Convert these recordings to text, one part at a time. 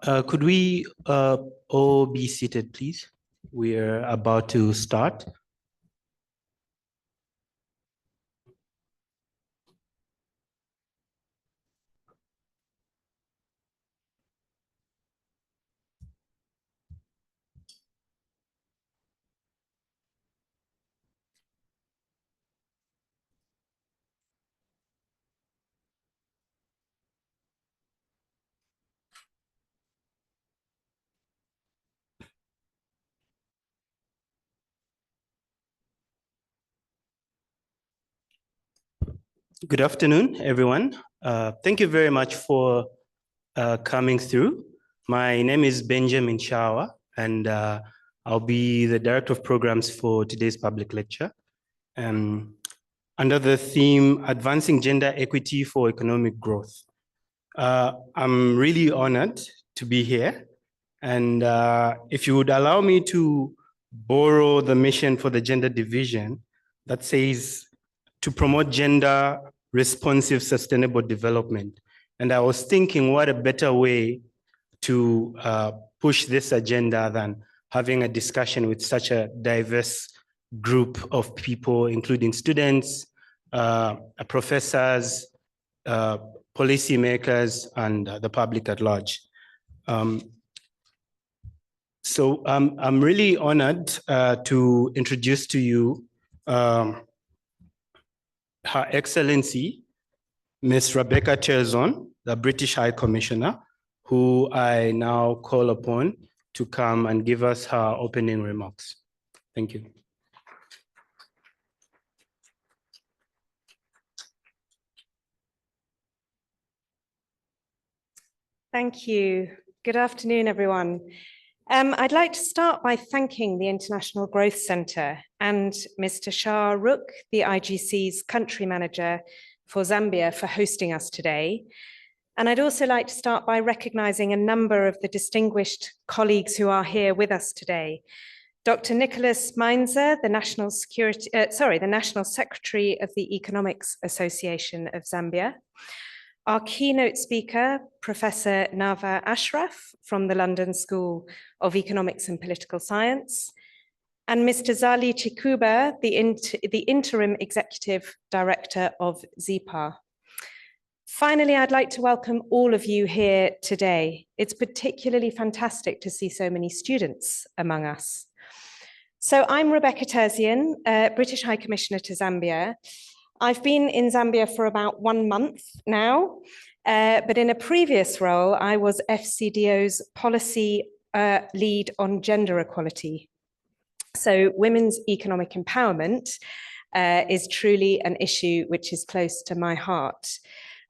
Could we all be seated, please? We're about to start. Good afternoon, everyone. Thank you very much for coming through. My name is Benjamin Shawa, and I'll be the Director of Programs for today's public lecture. Under the theme, Advancing Gender Equity for Economic Growth. I'm really honored to be here. And if you would allow me to borrow the mission for the gender division that says to promote gender responsive sustainable development. And I was thinking what a better way to push this agenda than having a discussion with such a diverse group of people, including students, professors, policymakers, and the public at large. So I'm really honored to introduce to you Her Excellency, Ms. Rebecca Cherzon, the British High Commissioner, who I now call upon to come and give us her opening remarks. Thank you. Thank you. Good afternoon, everyone. I'd like to start by thanking the International Growth Centre and Mr. Shah Rukh, the IGC's country manager for Zambia, for hosting us today. And I'd also like to start by recognising a number of the distinguished colleagues who are here with us today. Dr. Nicholas Mainzer, the National Secretary of the Economics Association of Zambia. Our keynote speaker, Professor Nava Ashraf from the London School of Economics and Political Science, and Mr. Zali Chikuba, the Interim Executive Director of ZIPA. Finally, I'd like to welcome all of you here today. It's particularly fantastic to see so many students among us. So I'm Rebecca Cherzon, British High Commissioner to Zambia. I've been in Zambia for about 1 month now, but in a previous role, I was FCDO's policy lead on gender equality. So women's economic empowerment is truly an issue which is close to my heart.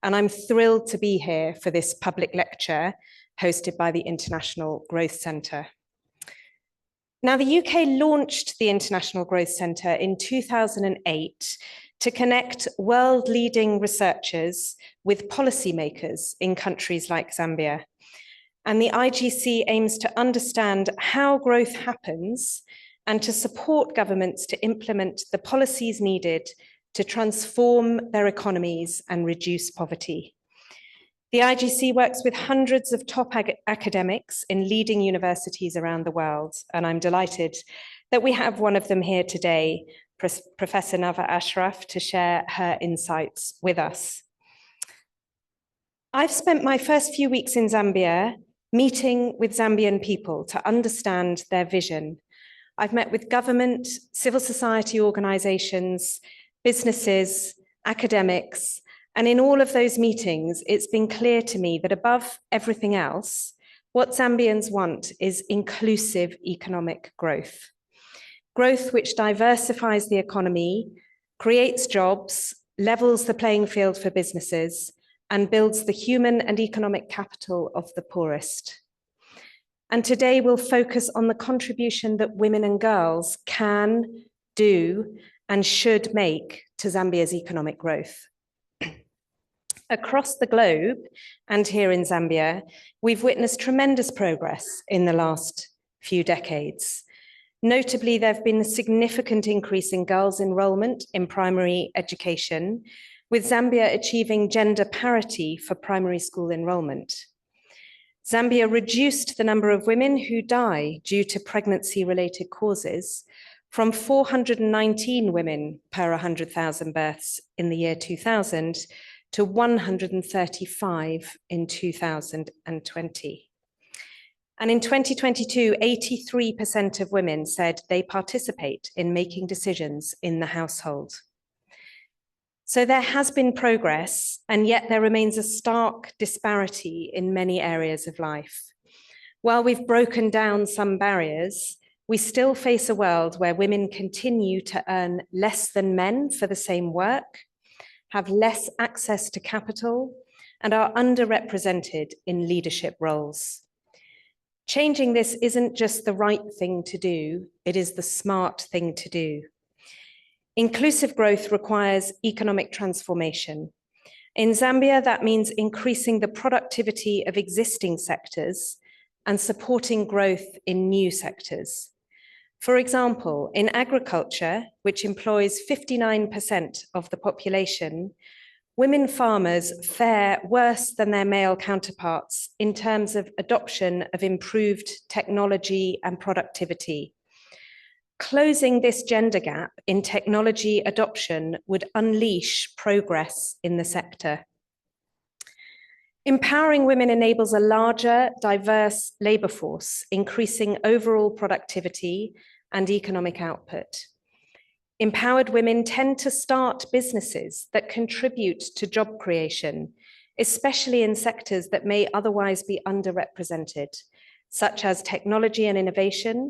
And I'm thrilled to be here for this public lecture hosted by the International Growth Centre. Now, the UK launched the International Growth Centre in 2008 to connect world-leading researchers with policymakers in countries like Zambia. And the IGC aims to understand how growth happens and to support governments to implement the policies needed to transform their economies and reduce poverty. The IGC works with hundreds of top academics in leading universities around the world, and I'm delighted that we have one of them here today, Professor Nava Ashraf, to share her insights with us. I've spent my first few weeks in Zambia meeting with Zambian people to understand their vision. I've met with government, civil society organizations, businesses, academics, and in all of those meetings, it's been clear to me that above everything else, what Zambians want is inclusive economic growth. Growth which diversifies the economy, creates jobs, levels the playing field for businesses, and builds the human and economic capital of the poorest. And today we'll focus on the contribution that women and girls can, do, and should make to Zambia's economic growth. Across the globe, and here in Zambia, we've witnessed tremendous progress in the last few decades. Notably, there have been a significant increase in girls' enrollment in primary education, with Zambia achieving gender parity for primary school enrollment. Zambia reduced the number of women who die due to pregnancy-related causes from 419 women per 100,000 births in the year 2000 to 135 in 2020. And in 2022, 83% of women said they participate in making decisions in the household. So there has been progress, and yet there remains a stark disparity in many areas of life. While we've broken down some barriers, we still face a world where women continue to earn less than men for the same work, have less access to capital, and are underrepresented in leadership roles. Changing this isn't just the right thing to do, it is the smart thing to do. Inclusive growth requires economic transformation. In Zambia, that means increasing the productivity of existing sectors and supporting growth in new sectors. For example, in agriculture, which employs 59% of the population, women farmers fare worse than their male counterparts in terms of adoption of improved technology and productivity. Closing this gender gap in technology adoption would unleash progress in the sector. Empowering women enables a larger, diverse labour force, increasing overall productivity and economic output. Empowered women tend to start businesses that contribute to job creation, especially in sectors that may otherwise be underrepresented, such as technology and innovation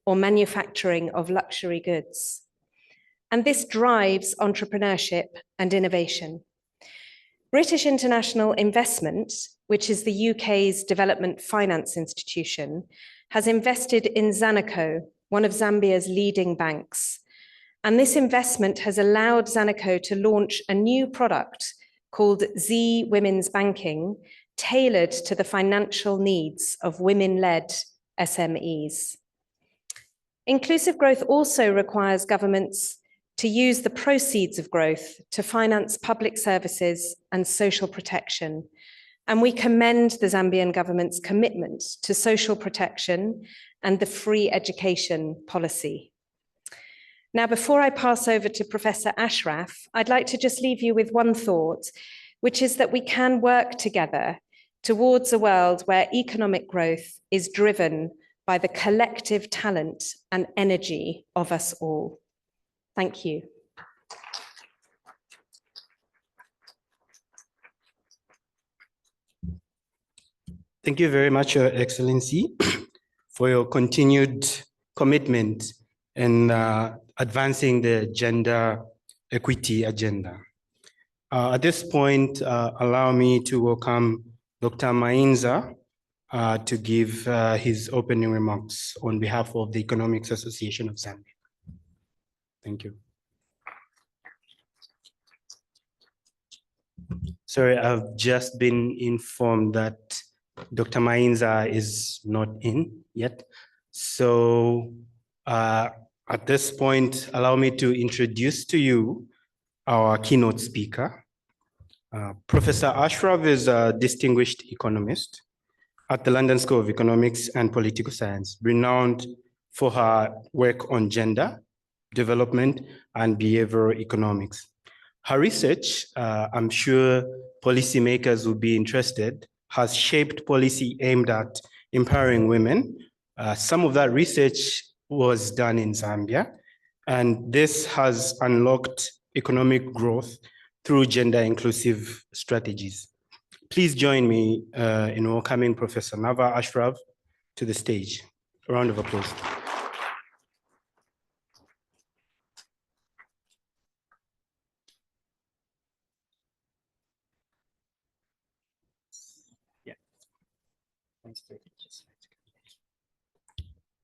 or manufacturing of luxury goods. And this drives entrepreneurship and innovation. British International Investment, which is the UK's development finance institution, has invested in Zanaco, one of Zambia's leading banks. And this investment has allowed Zanaco to launch a new product called Z Women's Banking, tailored to the financial needs of women-led SMEs. Inclusive growth also requires governments to use the proceeds of growth to finance public services and social protection. And we commend the Zambian government's commitment to social protection and the free education policy. Now, before I pass over to Professor Ashraf, I'd like to just leave you with one thought, which is that we can work together towards a world where economic growth is driven by the collective talent and energy of us all. Thank you. Thank you very much, Your Excellency, for your continued commitment in advancing the gender equity agenda. At this point, allow me to welcome Dr. Mainza to give his opening remarks on behalf of the Economics Association of Zambia. Thank you. Sorry, I've just been informed that Dr. Mainza is not in yet. So at this point, allow me to introduce to you our keynote speaker. Professor Ashraf is a distinguished economist at the London School of Economics and Political Science, renowned for her work on gender, development, and behavioral economics. Her research, I'm sure policymakers will be interested, has shaped policy aimed at empowering women. Some of that research was done in Zambia, and this has unlocked economic growth through gender inclusive strategies. Please join me in welcoming Professor Nava Ashraf to the stage. A round of applause.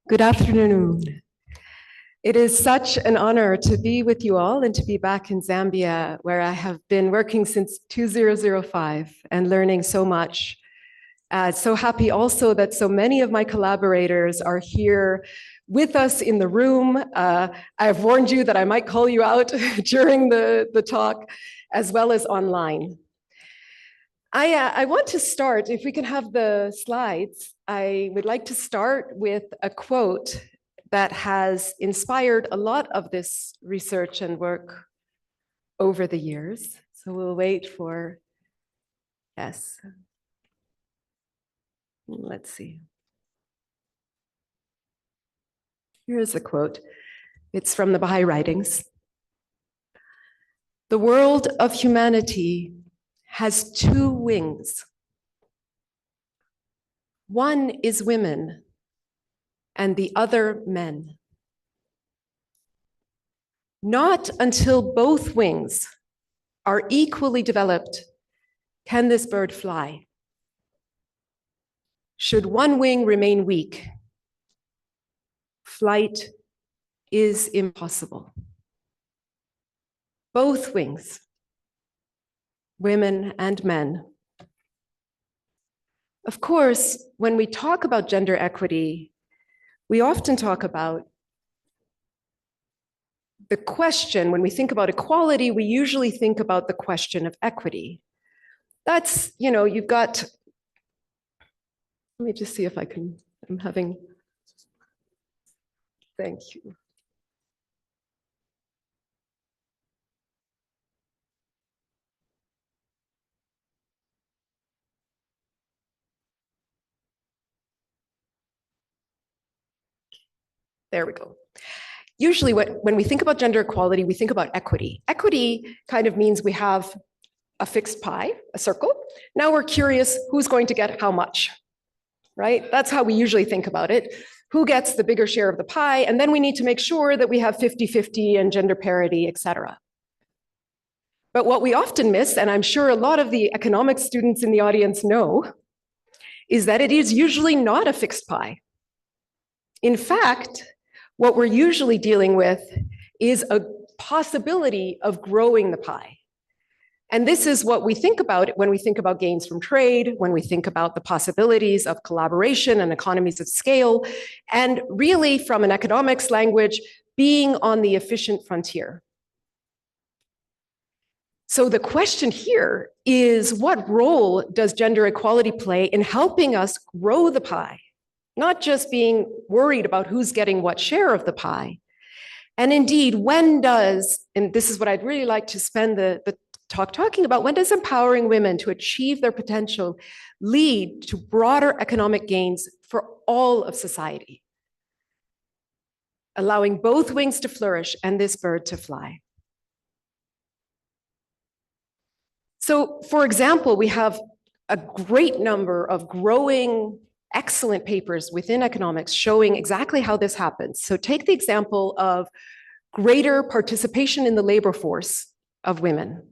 Good afternoon. It is such an honor to be with you all and to be back in Zambia, where I have been working since 2005 and learning so much. So happy also that so many of my collaborators are here with us in the room. I've warned you that I might call you out during the talk, as well as online. I want to start, if we can have the slides, I would like to start with a quote that has inspired a lot of this research and work over the years. So we'll wait for, yes. Let's see. Here's the quote. It's from the Baha'i writings. The world of humanity has two wings. One is women and the other men. Not until both wings are equally developed can this bird fly. Should one wing remain weak, flight is impossible. Both wings, women and men. Of course, when we talk about gender equity, we often talk about the question, when we think about equality, we usually think about the question of equity. That's, you've got, let me just see if I can, I'm having, thank you. There we go. Usually when we think about gender equality, we think about equity. Equity kind of means we have a fixed pie, a circle. Now we're curious who's going to get how much, right? That's how we usually think about it. Who gets the bigger share of the pie? And then we need to make sure that we have 50-50 and gender parity, et cetera. But what we often miss, and I'm sure a lot of the economics students in the audience know, is that it is usually not a fixed pie. In fact, what we're usually dealing with is a possibility of growing the pie. And this is what we think about when we think about gains from trade, when we think about the possibilities of collaboration and economies of scale, and really from an economics language, being on the efficient frontier. So the question here is, what role does gender equality play in helping us grow the pie? Not just being worried about who's getting what share of the pie. And indeed, when does, and this is what I'd really like to spend the talk talking about, when does empowering women to achieve their potential lead to broader economic gains for all of society, allowing both wings to flourish and this bird to fly? So, for example, we have a great number of growing excellent papers within economics showing exactly how this happens. So take the example of greater participation in the labor force of women.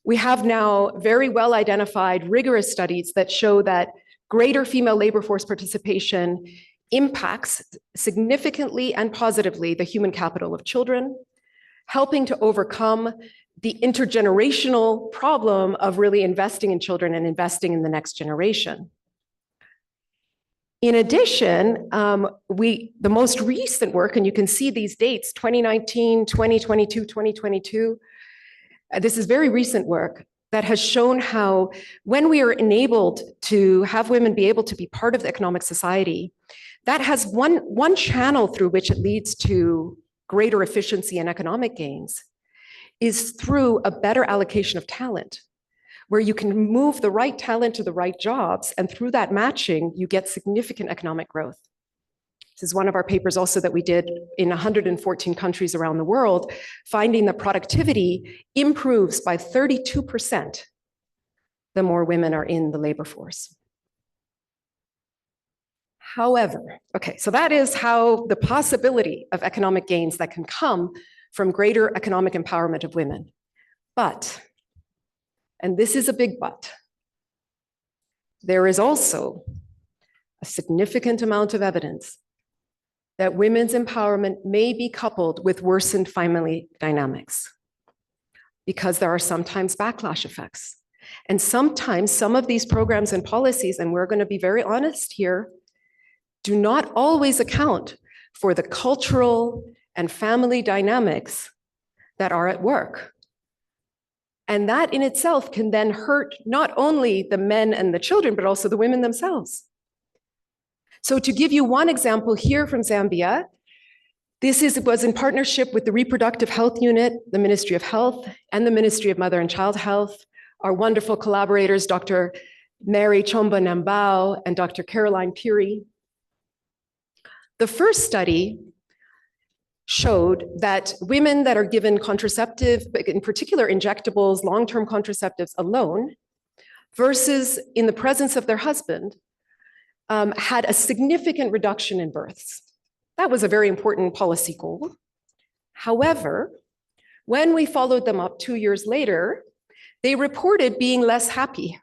We have now very well identified rigorous studies that show that greater female labor force participation impacts significantly and positively the human capital of children, helping to overcome the intergenerational problem of really investing in children and investing in the next generation. In addition, the most recent work, and you can see these dates, 2019, 2022, 2022, this is very recent work that has shown how when we are enabled to have women be able to be part of the economic society, that has one channel through which it leads to greater efficiency and economic gains is through a better allocation of talent, where you can move the right talent to the right jobs, and through that matching, you get significant economic growth. This is one of our papers also that we did in 114 countries around the world, finding that productivity improves by 32% the more women are in the labor force. However, okay, so that is how the possibility of economic gains that can come from greater economic empowerment of women. But, and this is a big but, there is also a significant amount of evidence that women's empowerment may be coupled with worsened family dynamics, because there are sometimes backlash effects. And sometimes some of these programs and policies, and we're going to be very honest here, do not always account for the cultural and family dynamics that are at work. And that in itself can then hurt not only the men and the children, but also the women themselves. So to give you one example here from Zambia, was in partnership with the Reproductive Health Unit, the Ministry of Health, and the Ministry of Mother and Child Health. Our wonderful collaborators, Dr. Mary Chomba Nambao and Dr. Caroline Puri. The first study showed that women that are given contraceptive, in particular injectables, long-term contraceptives alone, versus in the presence of their husband, had a significant reduction in births. That was a very important policy goal. However, when we followed them up 2 years later, they reported being less happy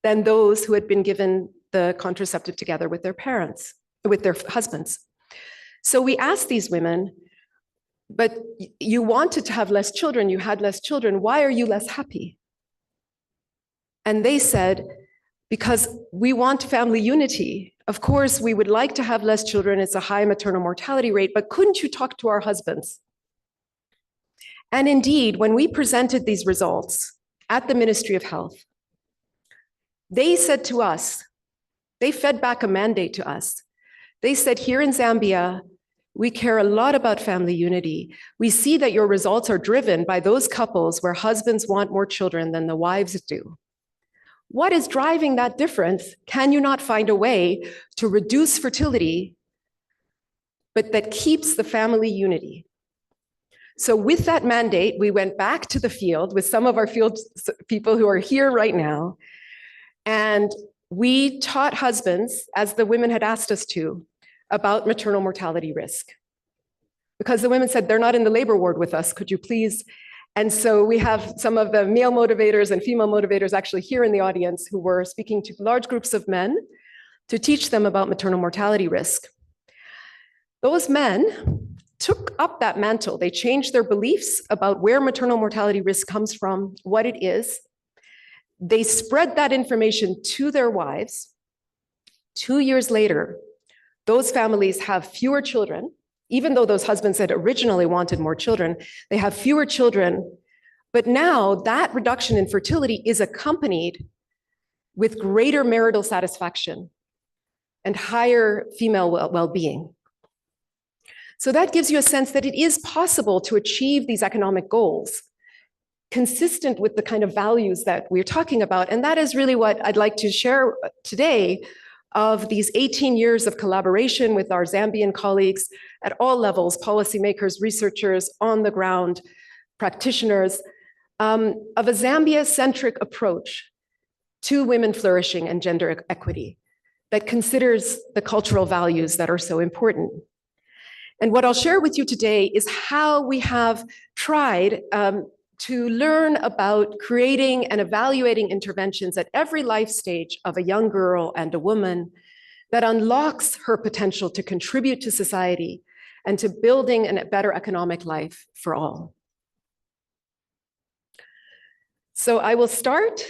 than those who had been given the contraceptive together with their parents, with their husbands. So we asked these women, but you wanted to have less children, you had less children, why are you less happy? And they said, because we want family unity. Of course, we would like to have less children, it's a high maternal mortality rate, but couldn't you talk to our husbands? And indeed, when we presented these results at the Ministry of Health, they said to us, they fed back a mandate to us. They said, here in Zambia, we care a lot about family unity. We see that your results are driven by those couples where husbands want more children than the wives do. What is driving that difference? Can you not find a way to reduce fertility, but that keeps the family unity? So with that mandate, we went back to the field with some of our field people who are here right now, and we taught husbands, as the women had asked us to, about maternal mortality risk. Because the women said, they're not in the labor ward with us, could you please? And so we have some of the male motivators and female motivators actually here in the audience who were speaking to large groups of men to teach them about maternal mortality risk. Those men took up that mantle. They changed their beliefs about where maternal mortality risk comes from, what it is. They spread that information to their wives. 2 years later, those families have fewer children. Even though those husbands had originally wanted more children, they have fewer children. But now that reduction in fertility is accompanied with greater marital satisfaction and higher female well-being. So that gives you a sense that it is possible to achieve these economic goals consistent with the kind of values that we're talking about. And that is really what I'd like to share today of these 18 years of collaboration with our Zambian colleagues at all levels, policymakers, researchers, on the ground, practitioners, of a Zambia-centric approach to women flourishing and gender equity that considers the cultural values that are so important. And what I'll share with you today is how we have tried to learn about creating and evaluating interventions at every life stage of a young girl and a woman that unlocks her potential to contribute to society and to building a better economic life for all. So I will start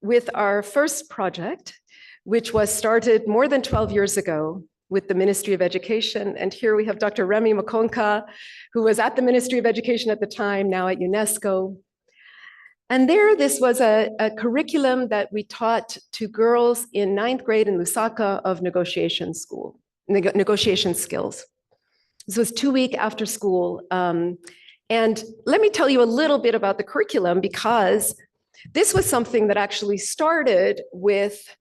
with our first project, which was started more than 12 years ago with the Ministry of Education. And here we have Dr. Remy Makonka, who was at the Ministry of Education at the time, now at UNESCO. And there, this was a curriculum that we taught to girls in 9th grade in Lusaka of negotiation skills. This was 2 weeks after school. And let me tell you a little bit about the curriculum, because this was something that actually started with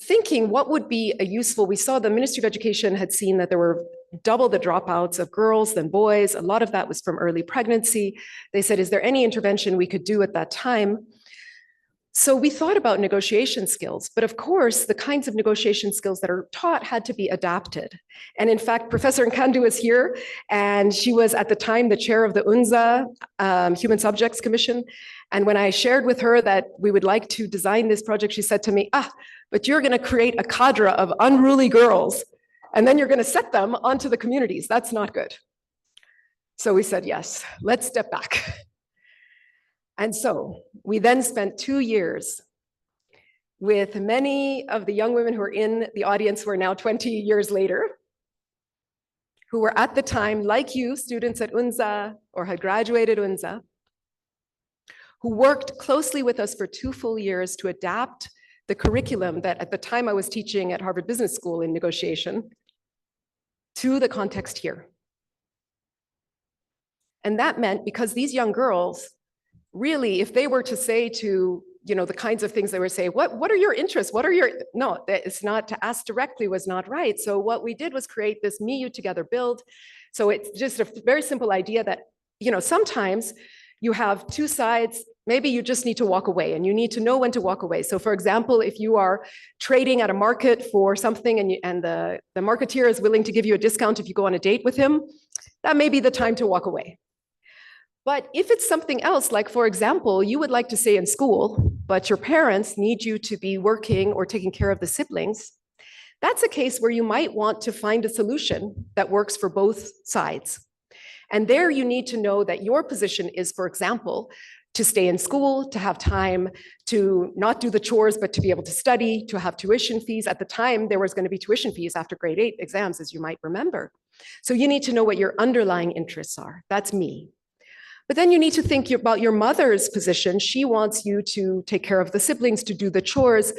thinking what would be a useful, we saw the Ministry of Education had seen that there were double the dropouts of girls than boys. A lot of that was from early pregnancy. They said, is there any intervention we could do at that time? So we thought about negotiation skills, but of course, the kinds of negotiation skills that are taught had to be adapted. And in fact, Professor Nkandu is here, and she was at the time the chair of the UNZA Human Subjects Commission. And when I shared with her that we would like to design this project, she said to me, but you're gonna create a cadre of unruly girls, and then you're gonna set them onto the communities. That's not good. So we said, yes, let's step back. And so we then spent 2 years with many of the young women who are in the audience who are now 20 years later, who were at the time, like you, students at UNZA or had graduated UNZA, who worked closely with us for 2 full years to adapt the curriculum that at the time I was teaching at Harvard Business School in negotiation to the context here. And that meant because these young girls, really, if they were to say to, the kinds of things they would say, what are your interests? No, it's not, to ask directly was not right. So what we did was create this me, you together build. So it's just a very simple idea that, sometimes you have two sides, maybe you just need to walk away and you need to know when to walk away. So for example, if you are trading at a market for something and the marketeer is willing to give you a discount if you go on a date with him, that may be the time to walk away. But if it's something else, like for example, you would like to stay in school, but your parents need you to be working or taking care of the siblings, that's a case where you might want to find a solution that works for both sides. And there you need to know that your position is, for example, to stay in school, to have time to not do the chores, but to be able to study, to have tuition fees. At the time, there was going to be tuition fees after grade 8 exams, as you might remember. So you need to know what your underlying interests are. That's me. But then you need to think about your mother's position. She wants you to take care of the siblings, to do the chores,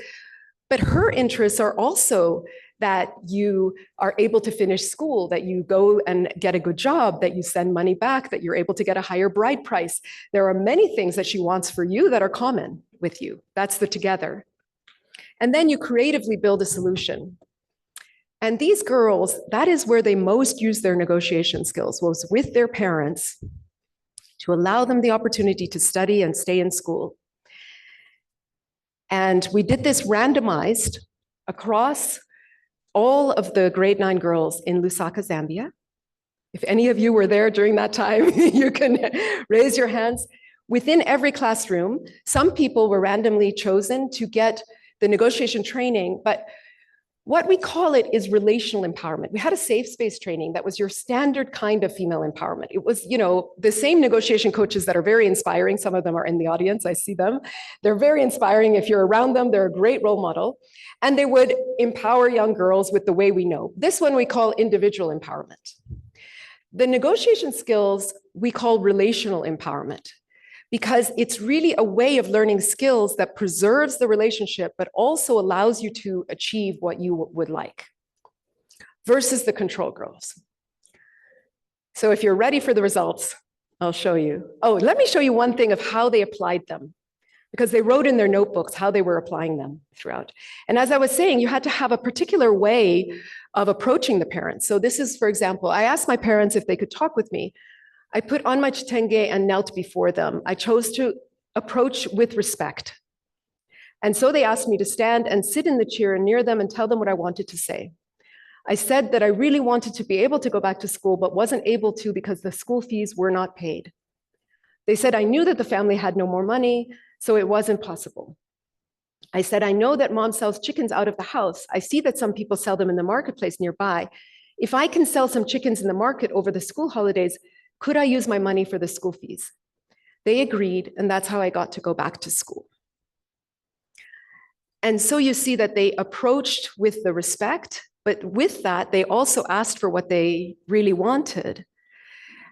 but her interests are also that you are able to finish school, that you go and get a good job, that you send money back, that you're able to get a higher bride price. There are many things that she wants for you that are common with you. That's the together. And then you creatively build a solution. And these girls, that is where they most use their negotiation skills, was with their parents, to allow them the opportunity to study and stay in school. And we did this randomized across all of the grade 9 girls in Lusaka, Zambia. If any of you were there during that time, you can raise your hands. Within every classroom, some people were randomly chosen to get the negotiation training, but what we call it is relational empowerment. We had a safe space training that was your standard kind of female empowerment. It was, the same negotiation coaches that are very inspiring. Some of them are in the audience, I see them. They're very inspiring. If you're around them, they're a great role model. And they would empower young girls with the way we know. This one we call individual empowerment. The negotiation skills we call relational empowerment, because it's really a way of learning skills that preserves the relationship, but also allows you to achieve what you would like, versus the control girls. So if you're ready for the results, I'll show you. Oh, let me show you one thing of how they applied them, because they wrote in their notebooks how they were applying them throughout. And as I was saying, you had to have a particular way of approaching the parents. So this is, for example, I asked my parents if they could talk with me. I put on my chitenge and knelt before them. I chose to approach with respect. And so they asked me to stand and sit in the chair near them and tell them what I wanted to say. I said that I really wanted to be able to go back to school, but wasn't able to because the school fees were not paid. They said I knew that the family had no more money, so it wasn't possible. I said, I know that mom sells chickens out of the house. I see that some people sell them in the marketplace nearby. If I can sell some chickens in the market over the school holidays, could I use my money for the school fees? They agreed, and that's how I got to go back to school. And so you see that they approached with the respect, but with that, they also asked for what they really wanted.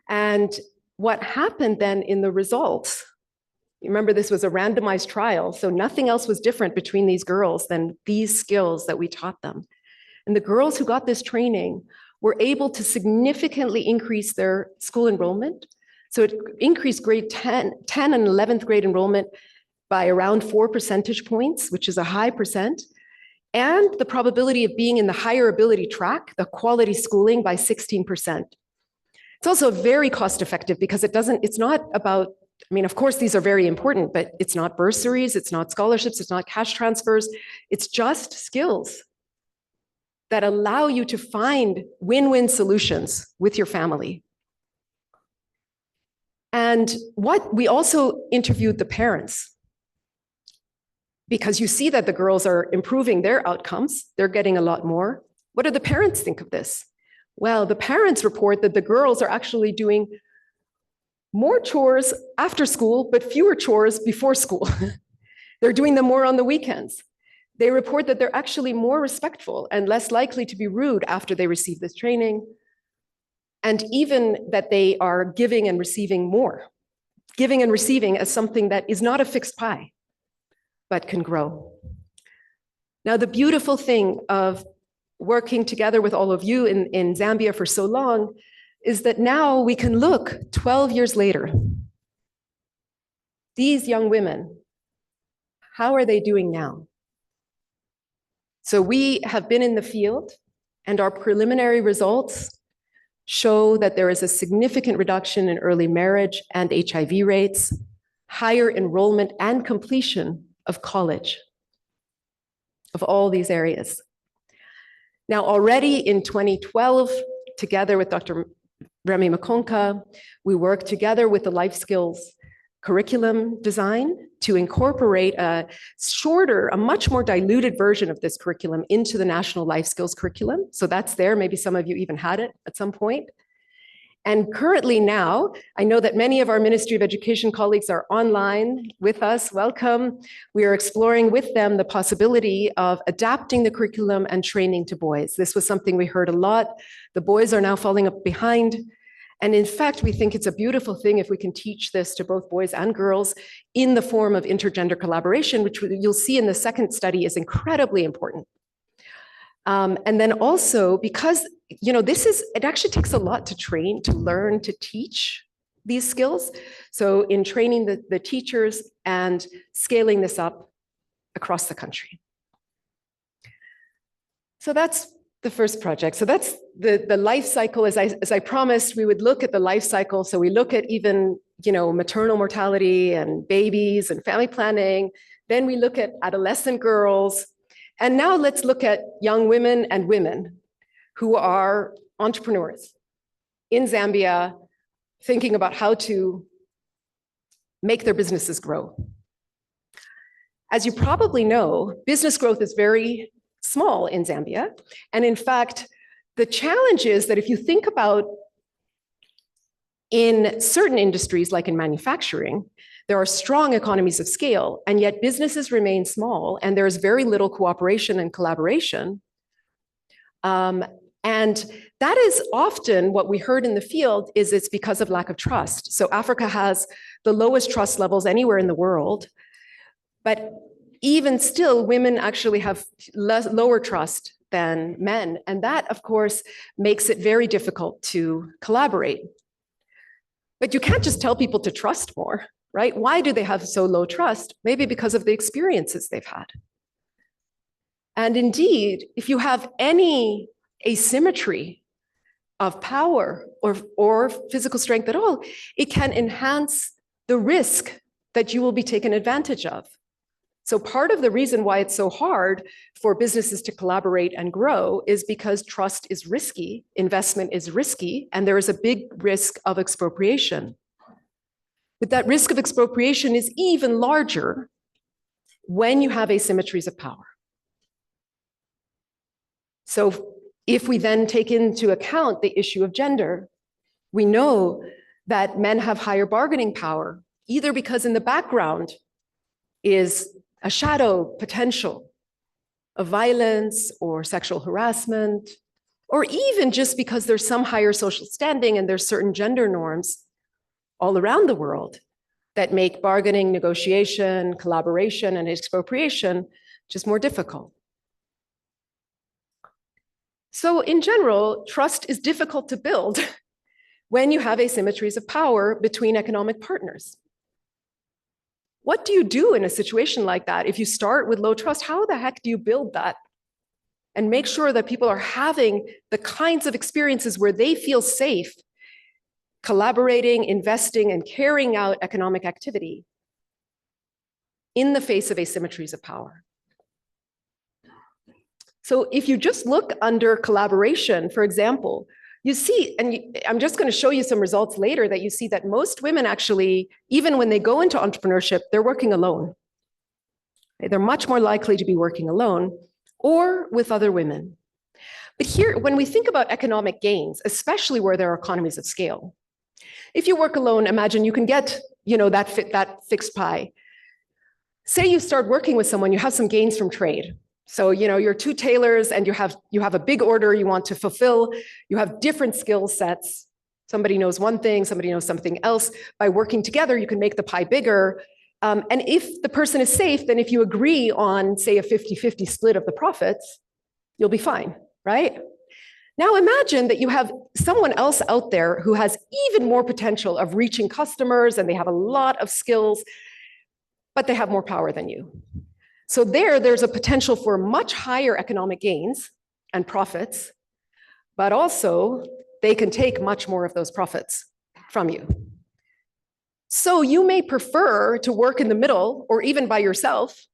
And what happened then in the results, you remember this was a randomized trial, so nothing else was different between these girls than these skills that we taught them. And the girls who got this training were able to significantly increase their school enrollment. So it increased grade 10 and 11th grade enrollment by around 4 percentage points, which is a high percent, and the probability of being in the higher ability track, the quality schooling, by 16%. It's also very cost effective because it's not about, of course, these are very important, but it's not bursaries, it's not scholarships, it's not cash transfers, it's just skills that allow you to find win-win solutions with your family. And we also interviewed the parents, because you see that the girls are improving their outcomes, they're getting a lot more. What do the parents think of this? Well, the parents report that the girls are actually doing more chores after school, but fewer chores before school. They're doing them more on the weekends. They report that they're actually more respectful and less likely to be rude after they receive this training, and even that they are giving and receiving more. giving and receiving as something that is not a fixed pie, but can grow. Now, the beautiful thing of working together with all of you in Zambia for so long is that now we can look 12 years later. These young women, how are they doing now? So we have been in the field, and our preliminary results show that there is a significant reduction in early marriage and HIV rates, higher enrollment and completion of college, of all these areas. Now, already in 2012, together with Dr. Remy Makonka, we worked together with the life skills curriculum design to incorporate a much more diluted version of this curriculum into the National Life Skills Curriculum. So that's there. Maybe some of you even had it at some point. And currently now, I know that many of our Ministry of Education colleagues are online with us. Welcome. We are exploring with them the possibility of adapting the curriculum and training to boys. This was something we heard a lot. The boys are now falling up behind. And in fact, we think it's a beautiful thing if we can teach this to both boys and girls in the form of intergender collaboration, which you'll see in the second study is incredibly important. And then also because, it actually takes a lot to train, to learn, to teach these skills. So in training the teachers and scaling this up across the country. So that's the first project. So that's the life cycle. As I promised, we would look at the life cycle. So we look at even, maternal mortality and babies and family planning. Then we look at adolescent girls. And now let's look at young women and women who are entrepreneurs in Zambia, thinking about how to make their businesses grow. As you probably know, business growth is very small in Zambia. And in fact, the challenge is that if you think about in certain industries, like in manufacturing, there are strong economies of scale, and yet businesses remain small, and there is very little cooperation and collaboration. And that is often what we heard in the field is it's because of lack of trust. So Africa has the lowest trust levels anywhere in the world, but even still, women actually have lower trust than men. And that, of course, makes it very difficult to collaborate. But you can't just tell people to trust more, right? Why do they have so low trust? Maybe because of the experiences they've had. And indeed, if you have any asymmetry of power or physical strength at all, it can enhance the risk that you will be taken advantage of. So part of the reason why it's so hard for businesses to collaborate and grow is because trust is risky, investment is risky, and there is a big risk of expropriation. But that risk of expropriation is even larger when you have asymmetries of power. So if we then take into account the issue of gender, we know that men have higher bargaining power, either because in the background is a shadow potential of violence or sexual harassment, or even just because there's some higher social standing and there's certain gender norms all around the world that make bargaining, negotiation, collaboration, and expropriation just more difficult. So in general, trust is difficult to build when you have asymmetries of power between economic partners. What do you do in a situation like that? If you start with low trust, how the heck do you build that and make sure that people are having the kinds of experiences where they feel safe collaborating, investing, and carrying out economic activity in the face of asymmetries of power? So if you just look under collaboration, for example, you see, and I'm just going to show you some results later, that you see that most women actually, even when they go into entrepreneurship, they're working alone. They're much more likely to be working alone or with other women. But here, when we think about economic gains, especially where there are economies of scale, if you work alone, imagine you can get, that fixed pie. Say you start working with someone, you have some gains from trade. So, you're two tailors and you have a big order you want to fulfill. You have different skill sets. Somebody knows one thing, somebody knows something else. By working together, you can make the pie bigger. And if the person is safe, then if you agree on, say, a 50-50 split of the profits, you'll be fine, right? Now imagine that you have someone else out there who has even more potential of reaching customers, and they have a lot of skills, but they have more power than you. So there's a potential for much higher economic gains and profits, but also they can take much more of those profits from you. So you may prefer to work in the middle or even by yourself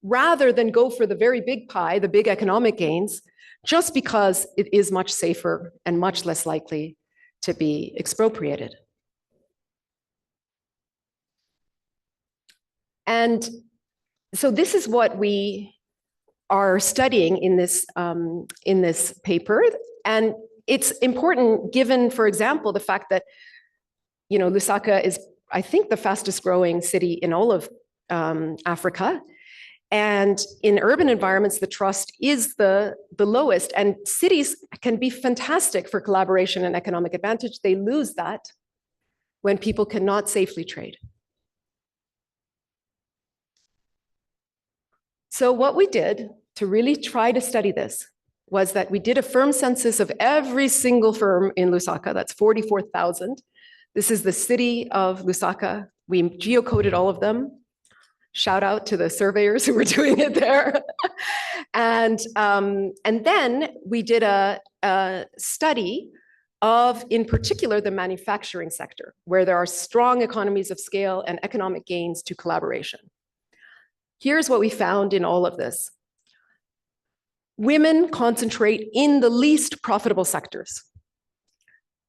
rather than go for the very big pie, the big economic gains, just because it is much safer and much less likely to be expropriated. And so this is what we are studying in this paper. And it's important given, for example, the fact that Lusaka is, I think, the fastest growing city in all of Africa. And in urban environments, the trust is the lowest. And cities can be fantastic for collaboration and economic advantage. They lose that when people cannot safely trade. So what we did to really try to study this was that we did a firm census of every single firm in Lusaka. That's 44,000. This is the city of Lusaka. We geocoded all of them. Shout out to the surveyors who were doing it there. And then we did a study of, in particular, the manufacturing sector, where there are strong economies of scale and economic gains to collaboration. Here's what we found in all of this. Women concentrate in the least profitable sectors.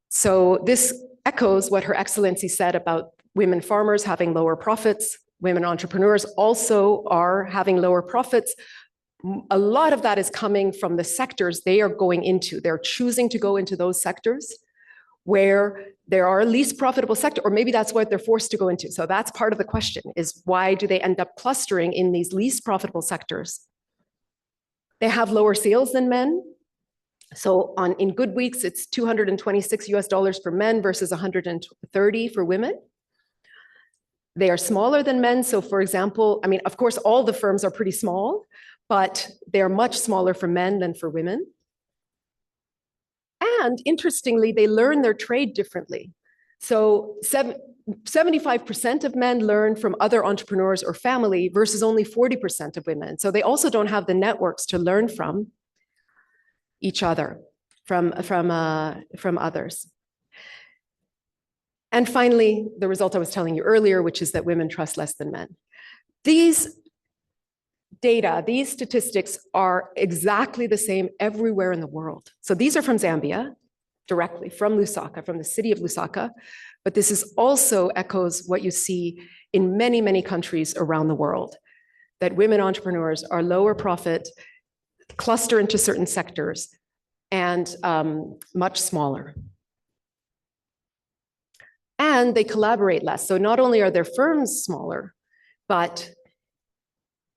So this echoes what Her Excellency said about women farmers having lower profits. Women entrepreneurs also are having lower profits. A lot of that is coming from the sectors they are going into. They're choosing to go into those sectors where there are least profitable sector, or maybe that's what they're forced to go into. So that's part of the question, is why do they end up clustering in these least profitable sectors? They have lower sales than men. So in good weeks, it's $226 for men versus 130 for women. They are smaller than men. So for example, I mean, of course, all the firms are pretty small, but they're much smaller for men than for women. And interestingly, they learn their trade differently. So 75% of men learn from other entrepreneurs or family versus only 40% of women. So they also don't have the networks to learn from each other, from others. And finally, the result I was telling you earlier, which is that women trust less than men. These data, these statistics are exactly the same everywhere in the world. So these are from Zambia, directly from Lusaka, from the city of Lusaka, but this is also echoes what you see in many, many countries around the world, that women entrepreneurs are lower profit, cluster into certain sectors, and much smaller. And they collaborate less. So not only are their firms smaller, but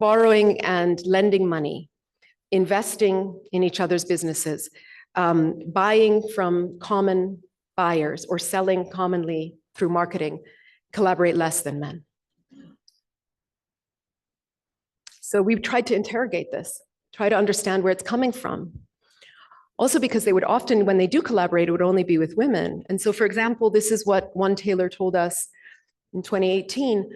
borrowing and lending money, investing in each other's businesses, buying from common buyers or selling commonly through marketing, collaborate less than men. So we've tried to interrogate this, try to understand where it's coming from. Also because they would often, when they do collaborate, it would only be with women. And so, for example, this is what one tailor told us in 2018.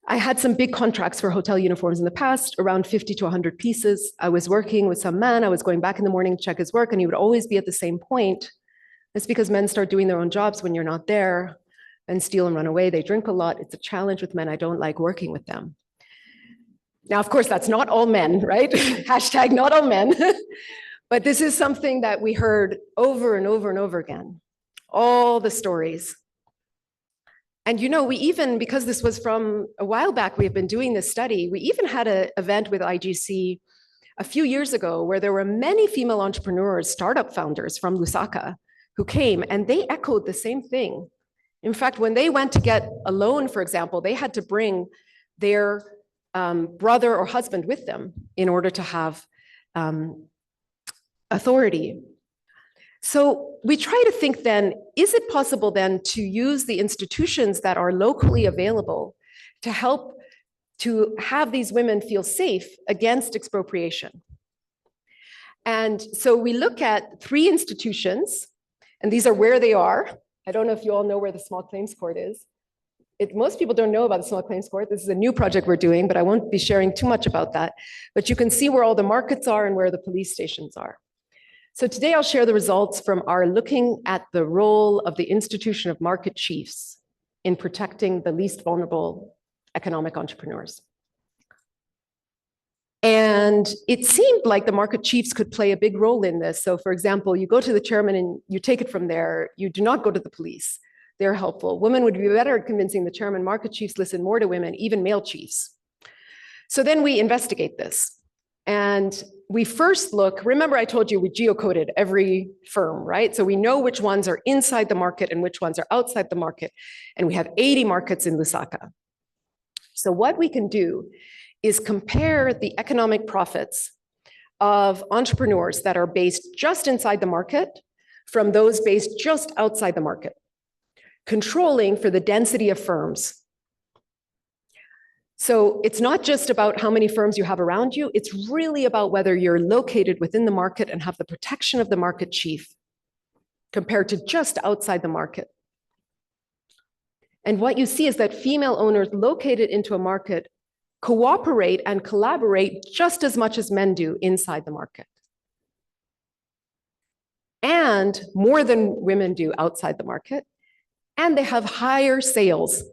I had some big contracts for hotel uniforms in the past, around 50 to 100 pieces. I was working with some man. I was going back in the morning to check his work, and he would always be at the same point. It's because men start doing their own jobs when you're not there and steal and run away. They drink a lot. It's a challenge with men. I don't like working with them. Now, of course, that's not all men, right? Hashtag not all men. But this is something that we heard over and over and over again, all the stories. And we even, because this was from a while back, we have been doing this study, we even had an event with IGC a few years ago where there were many female entrepreneurs, startup founders from Lusaka who came, and they echoed the same thing. In fact, when they went to get a loan, for example, they had to bring their brother or husband with them in order to have authority. So we try to think then, is it possible then to use the institutions that are locally available to help to have these women feel safe against expropriation? And so we look at 3 institutions, and these are where they are. I don't know if you all know where the Small Claims Court is. Most people don't know about the Small Claims Court. This is a new project we're doing, but I won't be sharing too much about that. But you can see where all the markets are and where the police stations are. So today I'll share the results from our looking at the role of the institution of market chiefs in protecting the least vulnerable economic entrepreneurs. And it seemed like the market chiefs could play a big role in this. So for example, you go to the chairman and you take it from there. You do not go to the police. They're helpful. Women would be better at convincing the chairman. Market chiefs listen more to women, even male chiefs. So then we investigate this. And we first look, remember I told you we geocoded every firm, right? So we know which ones are inside the market and which ones are outside the market. And we have 80 markets in Lusaka. So what we can do is compare the economic profits of entrepreneurs that are based just inside the market from those based just outside the market, controlling for the density of firms. So it's not just about how many firms you have around you, it's really about whether you're located within the market and have the protection of the market chief compared to just outside the market. And what you see is that female owners located into a market cooperate and collaborate just as much as men do inside the market. And more than women do outside the market. And they have higher sales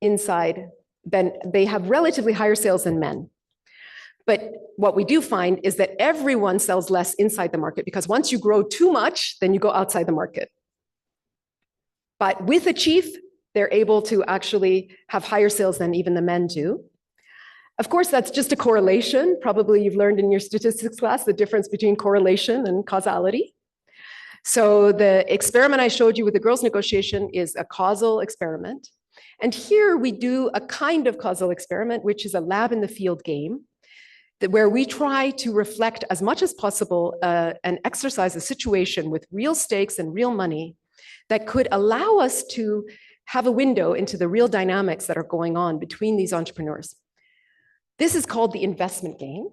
inside than, they have relatively higher sales than men. But what we do find is that everyone sells less inside the market because once you grow too much, then you go outside the market. But with a chief, they're able to actually have higher sales than even the men do. Of course, that's just a correlation. Probably you've learned in your statistics class the difference between correlation and causality. So the experiment I showed you with the girls' negotiation is a causal experiment. And here we do a kind of causal experiment, which is a lab in the field game, where we try to reflect as much as possible and exercise a situation with real stakes and real money that could allow us to have a window into the real dynamics that are going on between these entrepreneurs. This is called the investment game,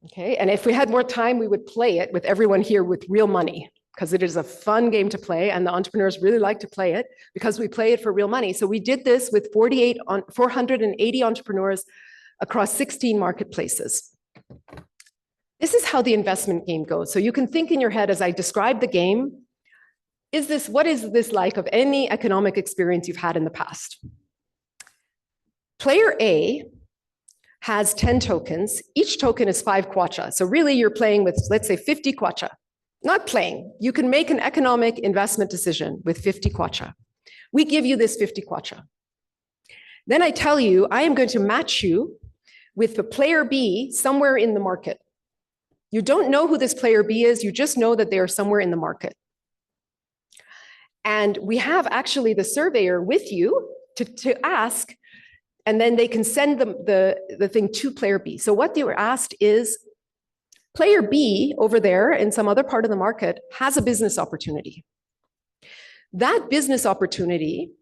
okay? And if we had more time, we would play it with everyone here with real money, because it is a fun game to play and the entrepreneurs really like to play it because we play it for real money. So we did this with 480 entrepreneurs across 16 marketplaces. This is how the investment game goes. So you can think in your head as I describe the game, what is this like of any economic experience you've had in the past? Player A has 10 tokens. Each token is 5 kwacha. So really you're playing with, let's say, 50 kwacha. Not playing. You can make an economic investment decision with 50 kwacha. We give you this 50 kwacha. Then I tell you, I am going to match you with the player B somewhere in the market. You don't know who this player B is. You just know that they are somewhere in the market. And we have actually the surveyor with you to ask, and then they can send the thing to player B. So what they were asked is, player B over there in some other part of the market has a business opportunity. That business opportunity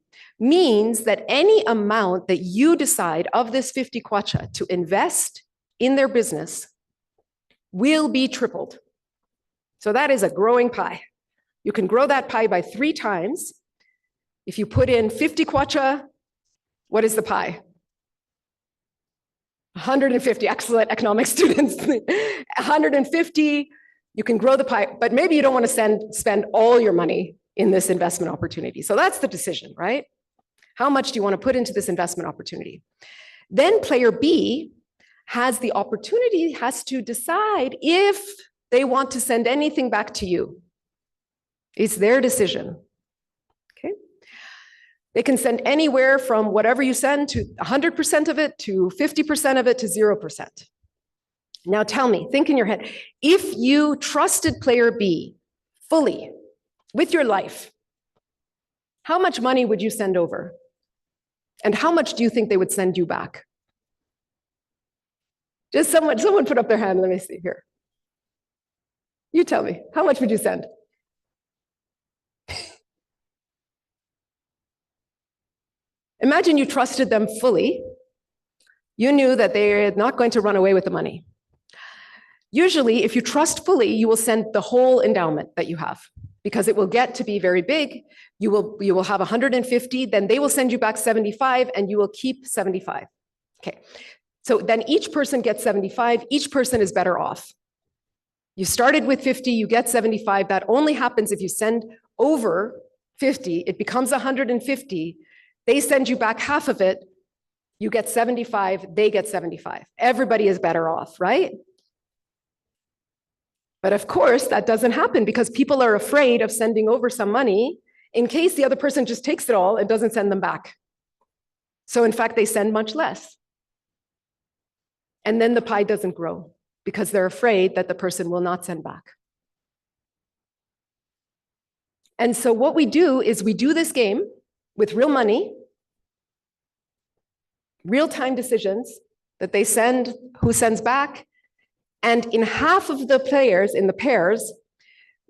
means that any amount that you decide of this 50 kwacha to invest in their business will be tripled. So that is a growing pie. You can grow that pie by 3 times. If you put in 50 kwacha, what is the pie? 150, excellent economics students. 150, you can grow the pie, but maybe you don't want to spend all your money in this investment opportunity. So that's the decision, right? How much do you want to put into this investment opportunity? Then player B has the opportunity, has to decide if they want to send anything back to you. It's their decision. Okay. They can send anywhere from whatever you send to 100% of it to 50% of it to 0%. Now tell me, think in your head, if you trusted player B fully with your life, how much money would you send over? And how much do you think they would send you back? Just someone put up their hand. Let me see here. You tell me, how much would you send? Imagine you trusted them fully. You knew that they're not going to run away with the money. Usually, if you trust fully, you will send the whole endowment that you have, because it will get to be very big. You will have 150, then they will send you back 75, and you will keep 75. Okay, so then each person gets 75, each person is better off. You started with 50, you get 75. That only happens if you send over 50, it becomes 150. They send you back half of it, you get 75, they get 75. Everybody is better off, right? But of course, that doesn't happen because people are afraid of sending over some money in case the other person just takes it all and doesn't send them back. So in fact, they send much less. And then the pie doesn't grow because they're afraid that the person will not send back. And so what we do is we do this game with real money, real-time decisions that they send, who sends back. And in half of the players, in the pairs,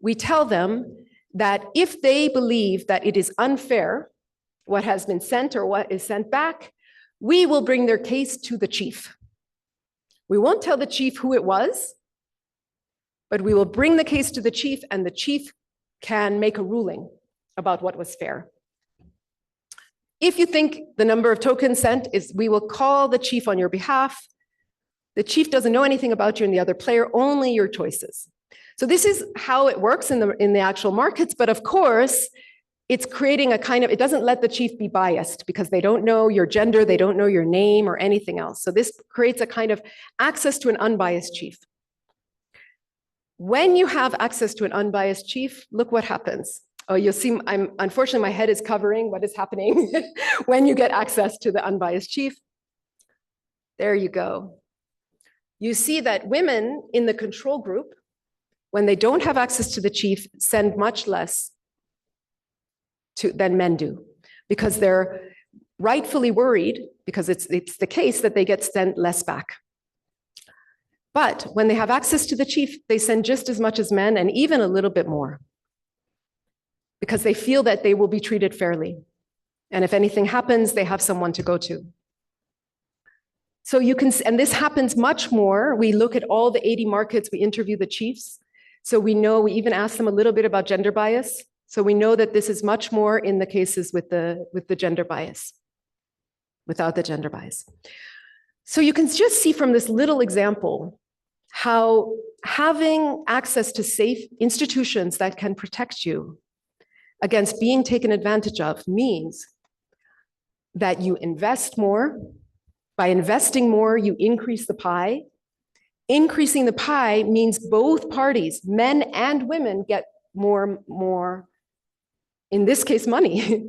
we tell them that if they believe that it is unfair, what has been sent or what is sent back, we will bring their case to the chief. We won't tell the chief who it was, but we will bring the case to the chief, and the chief can make a ruling about what was fair. If you think the number of tokens sent is, we will call the chief on your behalf. The chief doesn't know anything about you and the other player, only your choices. So this is how it works in the actual markets, but of course, it's creating a kind of, it doesn't let the chief be biased because they don't know your gender, they don't know your name or anything else. So this creates a kind of access to an unbiased chief. When you have access to an unbiased chief, look what happens. Oh, you'll see, unfortunately, my head is covering what is happening when you get access to the unbiased chief. There you go. You see that women in the control group, when they don't have access to the chief, send much less than men do, because they're rightfully worried, because it's the case that they get sent less back. But when they have access to the chief, they send just as much as men and even a little bit more, because they feel that they will be treated fairly. And if anything happens, they have someone to go to. So you can, and this happens much more. We look at all the 80 markets, we interview the chiefs. So we know, we even ask them a little bit about gender bias. So we know that this is much more in the cases with the gender bias, without the gender bias. So you can just see from this little example how having access to safe institutions that can protect you against being taken advantage of means that you invest more. By investing more, you increase the pie. Increasing the pie means both parties, men and women, get more, in this case, money.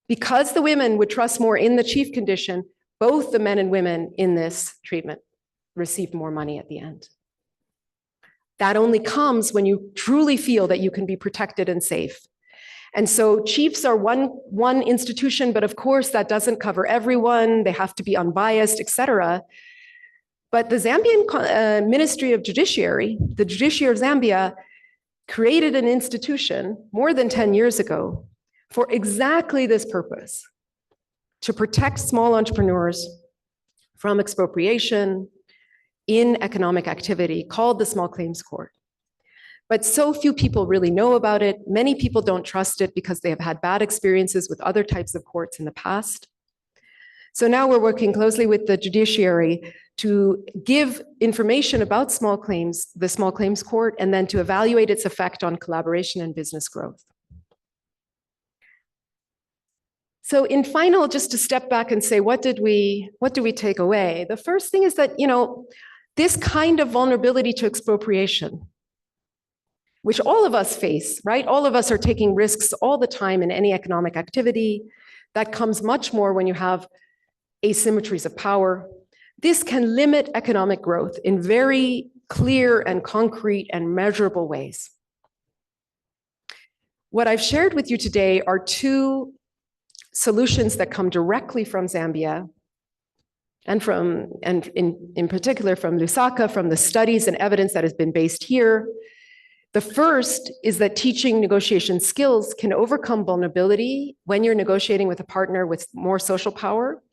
Because the women would trust more in the chief condition, both the men and women in this treatment receive more money at the end. That only comes when you truly feel that you can be protected and safe. And so chiefs are one institution, but of course that doesn't cover everyone. They have to be unbiased, etc. But the Zambian Ministry of Judiciary, the Judiciary of Zambia, created an institution more than 10 years ago for exactly this purpose, to protect small entrepreneurs from expropriation in economic activity, called the Small Claims Court. But so few people really know about it. Many people don't trust it because they have had bad experiences with other types of courts in the past. So now we're working closely with the judiciary to give information about small claims, the Small Claims Court, and then to evaluate its effect on collaboration and business growth. So in final, just to step back and say, what do we take away? The first thing is that, this kind of vulnerability to expropriation, which all of us face, right? All of us are taking risks all the time in any economic activity. That comes much more when you have asymmetries of power. This can limit economic growth in very clear and concrete and measurable ways. What I've shared with you today are two solutions that come directly from Zambia and in particular from Lusaka, from the studies and evidence that has been based here. The first is that teaching negotiation skills can overcome vulnerability when you're negotiating with a partner with more social power.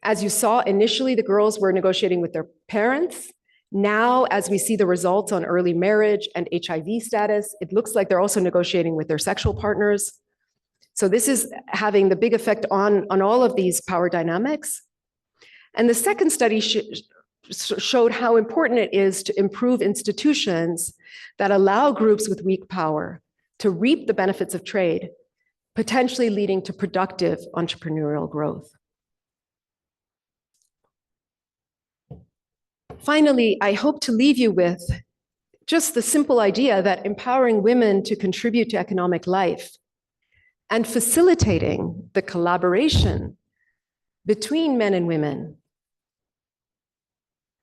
As you saw, initially the girls were negotiating with their parents. Now, as we see the results on early marriage and HIV status, it looks like they're also negotiating with their sexual partners. So this is having the big effect on all of these power dynamics. And the second study showed how important it is to improve institutions that allow groups with weak power to reap the benefits of trade, potentially leading to productive entrepreneurial growth. Finally, I hope to leave you with just the simple idea that empowering women to contribute to economic life and facilitating the collaboration between men and women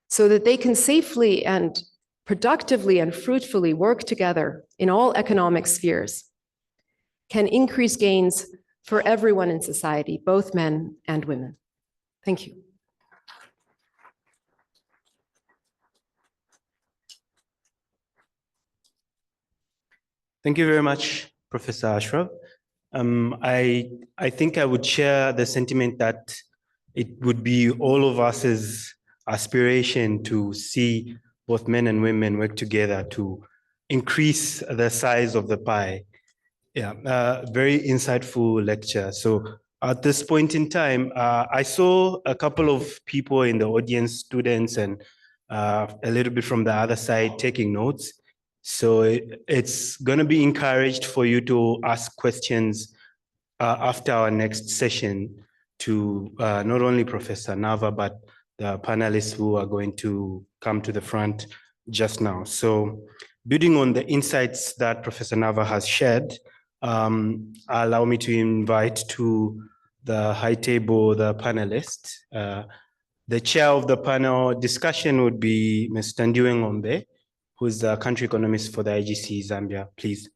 so that they can safely and productively and fruitfully work together in all economic spheres can increase gains for everyone in society, both men and women. Thank you. Thank you very much, Professor Ashraf. I think I would share the sentiment that it would be all of us's aspiration to see both men and women work together to increase the size of the pie. Yeah, very insightful lecture. So at this point in time, I saw a couple of people in the audience, students, and a little bit from the other side taking notes. So it's going to be encouraged for you to ask questions after our next session to not only Professor Nava, but the panelists who are going to come to the front just now. So building on the insights that Professor Nava has shared, allow me to invite to the high table the panelists. The chair of the panel discussion would be Ms. Tandiwe Ng'ombe, who's the country economist for the IGC Zambia, please.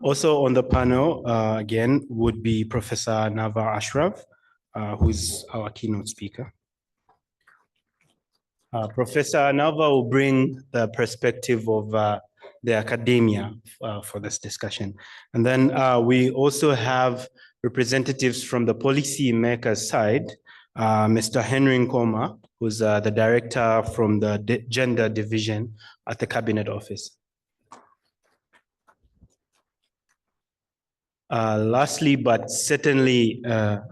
Also on the panel, again, would be Professor Nava Ashraf, who's our keynote speaker. Professor Nava will bring the perspective of the academia for this discussion. And then we also have representatives from the policy makers side, Mr. Henry Nkoma, who's the director from the gender division at the Cabinet Office. Lastly, but certainly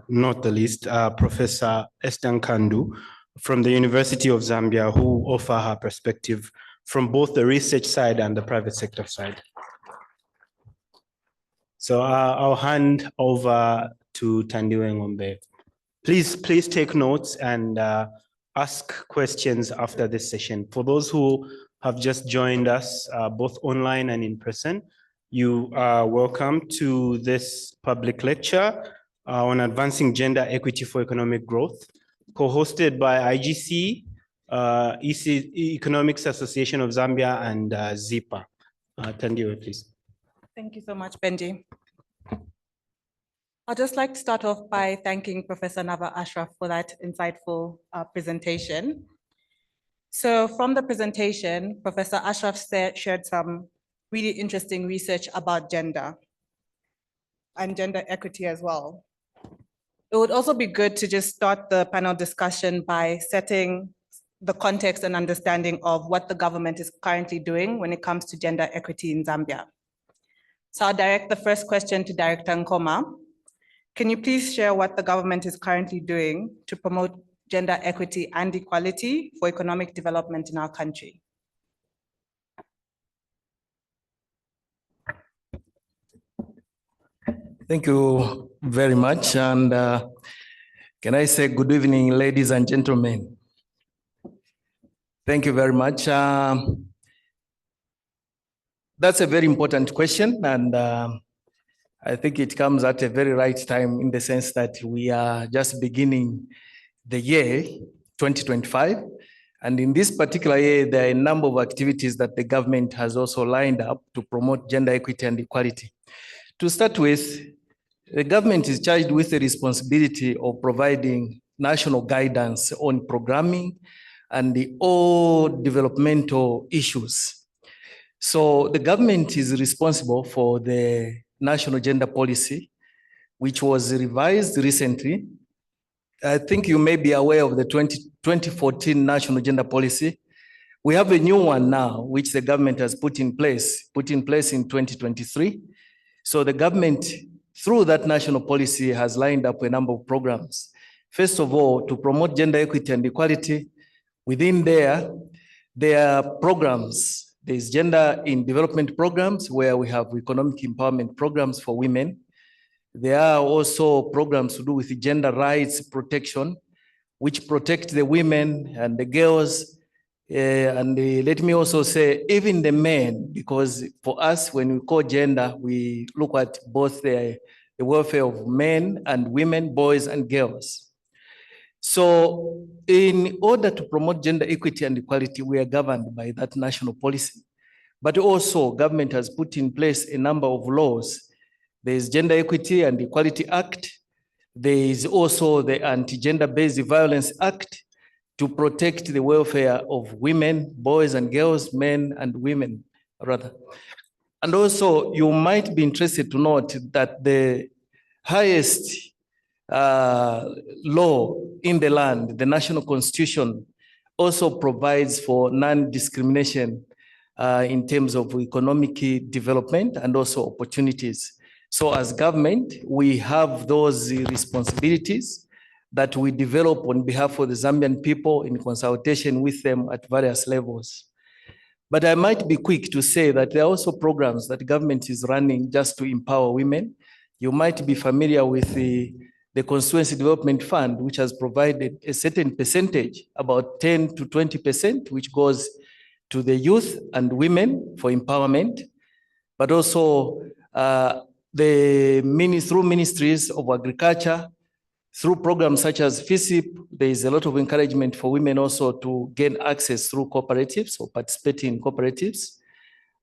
not the least, Professor Esther Nkandu from the University of Zambia, who offer her perspective from both the research side and the private sector side. So I'll hand over to Tandiwe Ng'ombe. Please take notes and ask questions after this session. For those who have just joined us, both online and in person, you are welcome to this public lecture on advancing gender equity for economic growth, co-hosted by IGC, Economics Association of Zambia, and ZIPA. Tandiwe, please. Thank you so much, Benji. I'd just like to start off by thanking Professor Nava Ashraf for that insightful presentation. So from the presentation, Professor Ashraf shared some really interesting research about gender and gender equity as well. It would also be good to just start the panel discussion by setting the context and understanding of what the government is currently doing when it comes to gender equity in Zambia. So I'll direct the first question to Director Nkoma. Can you please share what the government is currently doing to promote gender equity and equality for economic development in our country? Thank you very much. And can I say good evening, ladies and gentlemen? Thank you very much. That's a very important question. And I think it comes at a very right time in the sense that we are just beginning the year 2025. And in this particular year, there are a number of activities that the government has also lined up to promote gender equity and equality. To start with, the government is charged with the responsibility of providing national guidance on programming and all developmental issues. So the government is responsible for the national gender policy, which was revised recently. I think you may be aware of the 2014 national gender policy. We have a new one now, which the government has put in place in 2023. So the government, through that national policy, has lined up a number of programs. First of all, to promote gender equity and equality. Within there are programs. There's gender in development programs where we have economic empowerment programs for women. There are also programs to do with gender rights protection, which protect the women and the girls. Let me also say, even the men, because for us, when we call gender, we look at both the welfare of men and women, boys and girls. So in order to promote gender equity and equality, we are governed by that national policy. But also, government has put in place a number of laws. There is Gender Equity and Equality Act. There is also the Anti-Gender-Based Violence Act to protect the welfare of women, boys and girls, men and women, rather. And also, you might be interested to note that the highest law in the land, the National Constitution, also provides for non-discrimination in terms of economic development and also opportunities. So as government, we have those responsibilities that we develop on behalf of the Zambian people in consultation with them at various levels. But I might be quick to say that there are also programs that government is running just to empower women. You might be familiar with the Constituency Development Fund, which has provided a certain percentage, about 10 to 20%, which goes to the youth and women for empowerment, but also through ministries of agriculture, through programs such as FISIP, there is a lot of encouragement for women also to gain access through cooperatives or participate in cooperatives.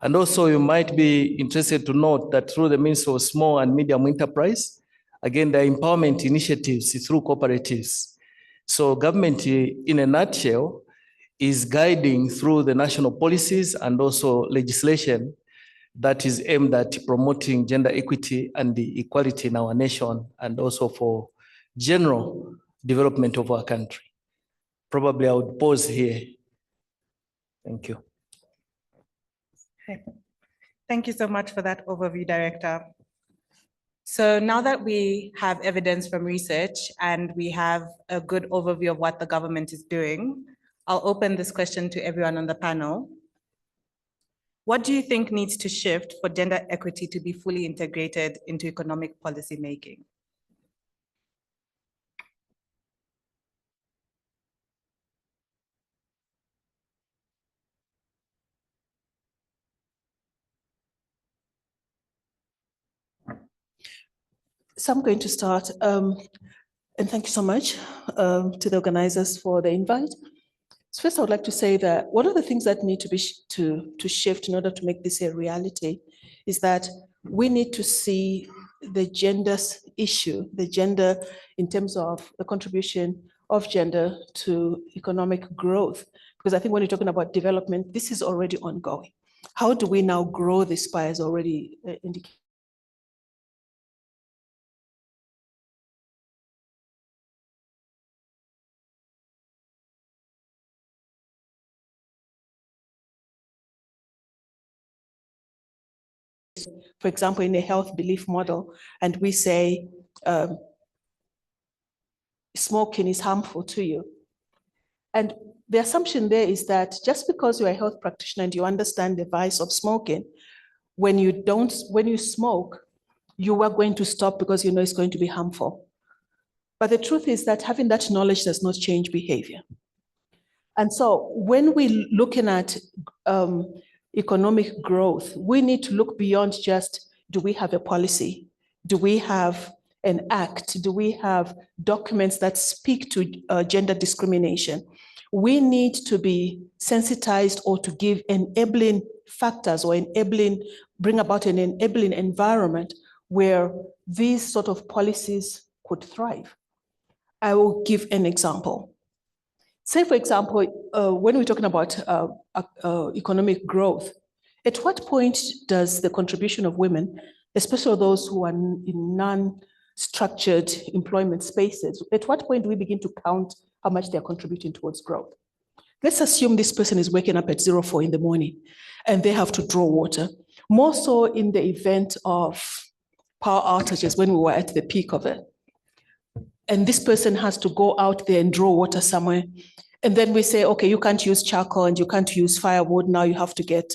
And also you might be interested to note that through the Ministry of Small and Medium Enterprise, again, the empowerment initiatives through cooperatives. So government, in a nutshell, is guiding through the national policies and also legislation that is aimed at promoting gender equity and the equality in our nation and also for general development of our country. Probably I would pause here. Thank you. Okay. Thank you so much for that overview, Director. So now that we have evidence from research and we have a good overview of what the government is doing, I'll open this question to everyone on the panel. What do you think needs to shift for gender equity to be fully integrated into economic policy making? So I'm going to start, and thank you so much to the organizers for the invite. So first, I would like to say that one of the things that need to be to shift in order to make this a reality is that we need to see the gender issue, the gender in terms of the contribution of gender to economic growth. Because I think when you're talking about development, this is already ongoing. How do we now grow this pie as already indicated? For example, in a health belief model, and we say smoking is harmful to you. And the assumption there is that just because you're a health practitioner and you understand the vice of smoking, when you smoke, you are going to stop because you know it's going to be harmful. But the truth is that having that knowledge does not change behavior. And so when we're looking at economic growth, we need to look beyond just, do we have a policy? Do we have an act? Do we have documents that speak to gender discrimination? We need to be sensitized or to give enabling factors or bring about an enabling environment where these sort of policies could thrive. I will give an example. Say, for example, when we're talking about economic growth, at what point does the contribution of women, especially those who are in non-structured employment spaces, at what point do we begin to count how much they're contributing towards growth? Let's assume this person is waking up at 04 in the morning and they have to draw water. More so in the event of power outages when we were at the peak of it. And this person has to go out there and draw water somewhere. And then we say, okay, you can't use charcoal and you can't use firewood. Now you have to get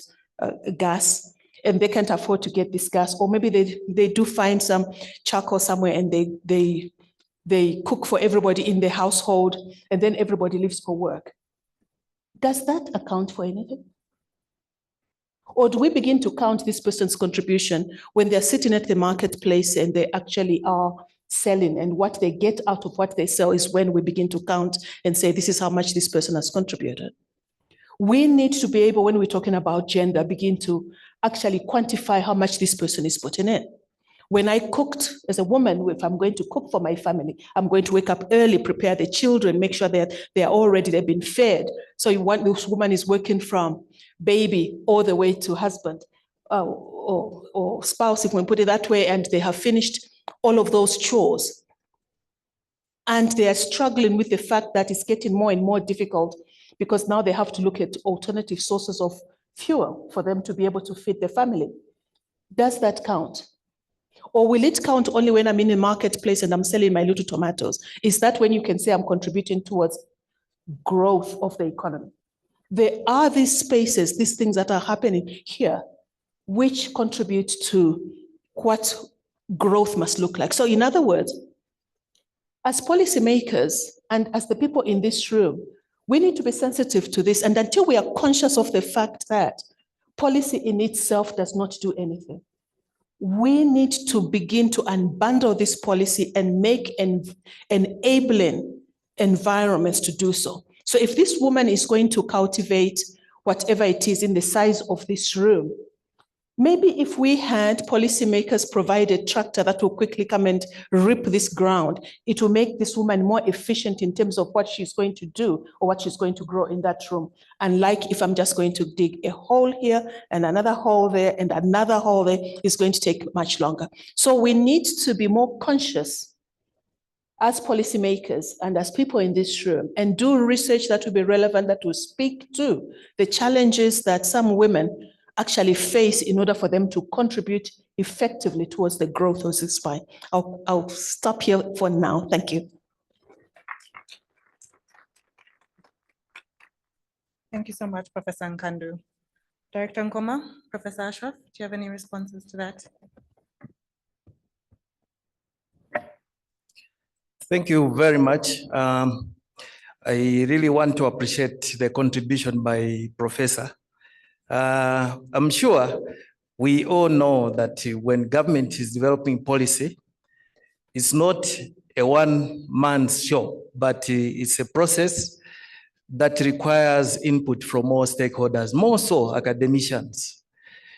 gas, and they can't afford to get this gas. Or maybe they do find some charcoal somewhere and they cook for everybody in the household, and then everybody leaves for work. Does that account for anything? Or do we begin to count this person's contribution when they're sitting at the marketplace and they actually are selling, and what they get out of what they sell is when we begin to count and say, this is how much this person has contributed? We need to be able, when we're talking about gender, begin to actually quantify how much this person is putting in. When I cooked as a woman, if I'm going to cook for my family, I'm going to wake up early, prepare the children, make sure that they're all ready, they've been fed. So this woman is working from baby all the way to husband or spouse, if we put it that way, and they have finished all of those chores. And they are struggling with the fact that it's getting more and more difficult because now they have to look at alternative sources of fuel for them to be able to feed their family. Does that count? Or will it count only when I'm in a marketplace and I'm selling my little tomatoes? Is that when you can say I'm contributing towards growth of the economy? There are these spaces, these things that are happening here, which contribute to what growth must look like. So in other words, as policymakers and as the people in this room, we need to be sensitive to this. And until we are conscious of the fact that policy in itself does not do anything, we need to begin to unbundle this policy and make enabling environments to do so. So if this woman is going to cultivate whatever it is in the size of this room, maybe if we had policymakers provide a tractor that will quickly come and rip this ground, it will make this woman more efficient in terms of what she's going to do or what she's going to grow in that room. Unlike if I'm just going to dig a hole here and another hole there and another hole there, it's going to take much longer. So we need to be more conscious as policymakers and as people in this room and do research that will be relevant, that will speak to the challenges that some women actually face in order for them to contribute effectively towards the growth of this pie. I'll stop here for now. Thank you. Thank you so much, Professor Nkandu. Director Nkoma, Professor Ashraf, do you have any responses to that? Thank you very much. I really want to appreciate the contribution by Professor. I'm sure we all know that when government is developing policy, it's not a one-man's show, but it's a process that requires input from all stakeholders, more so academicians.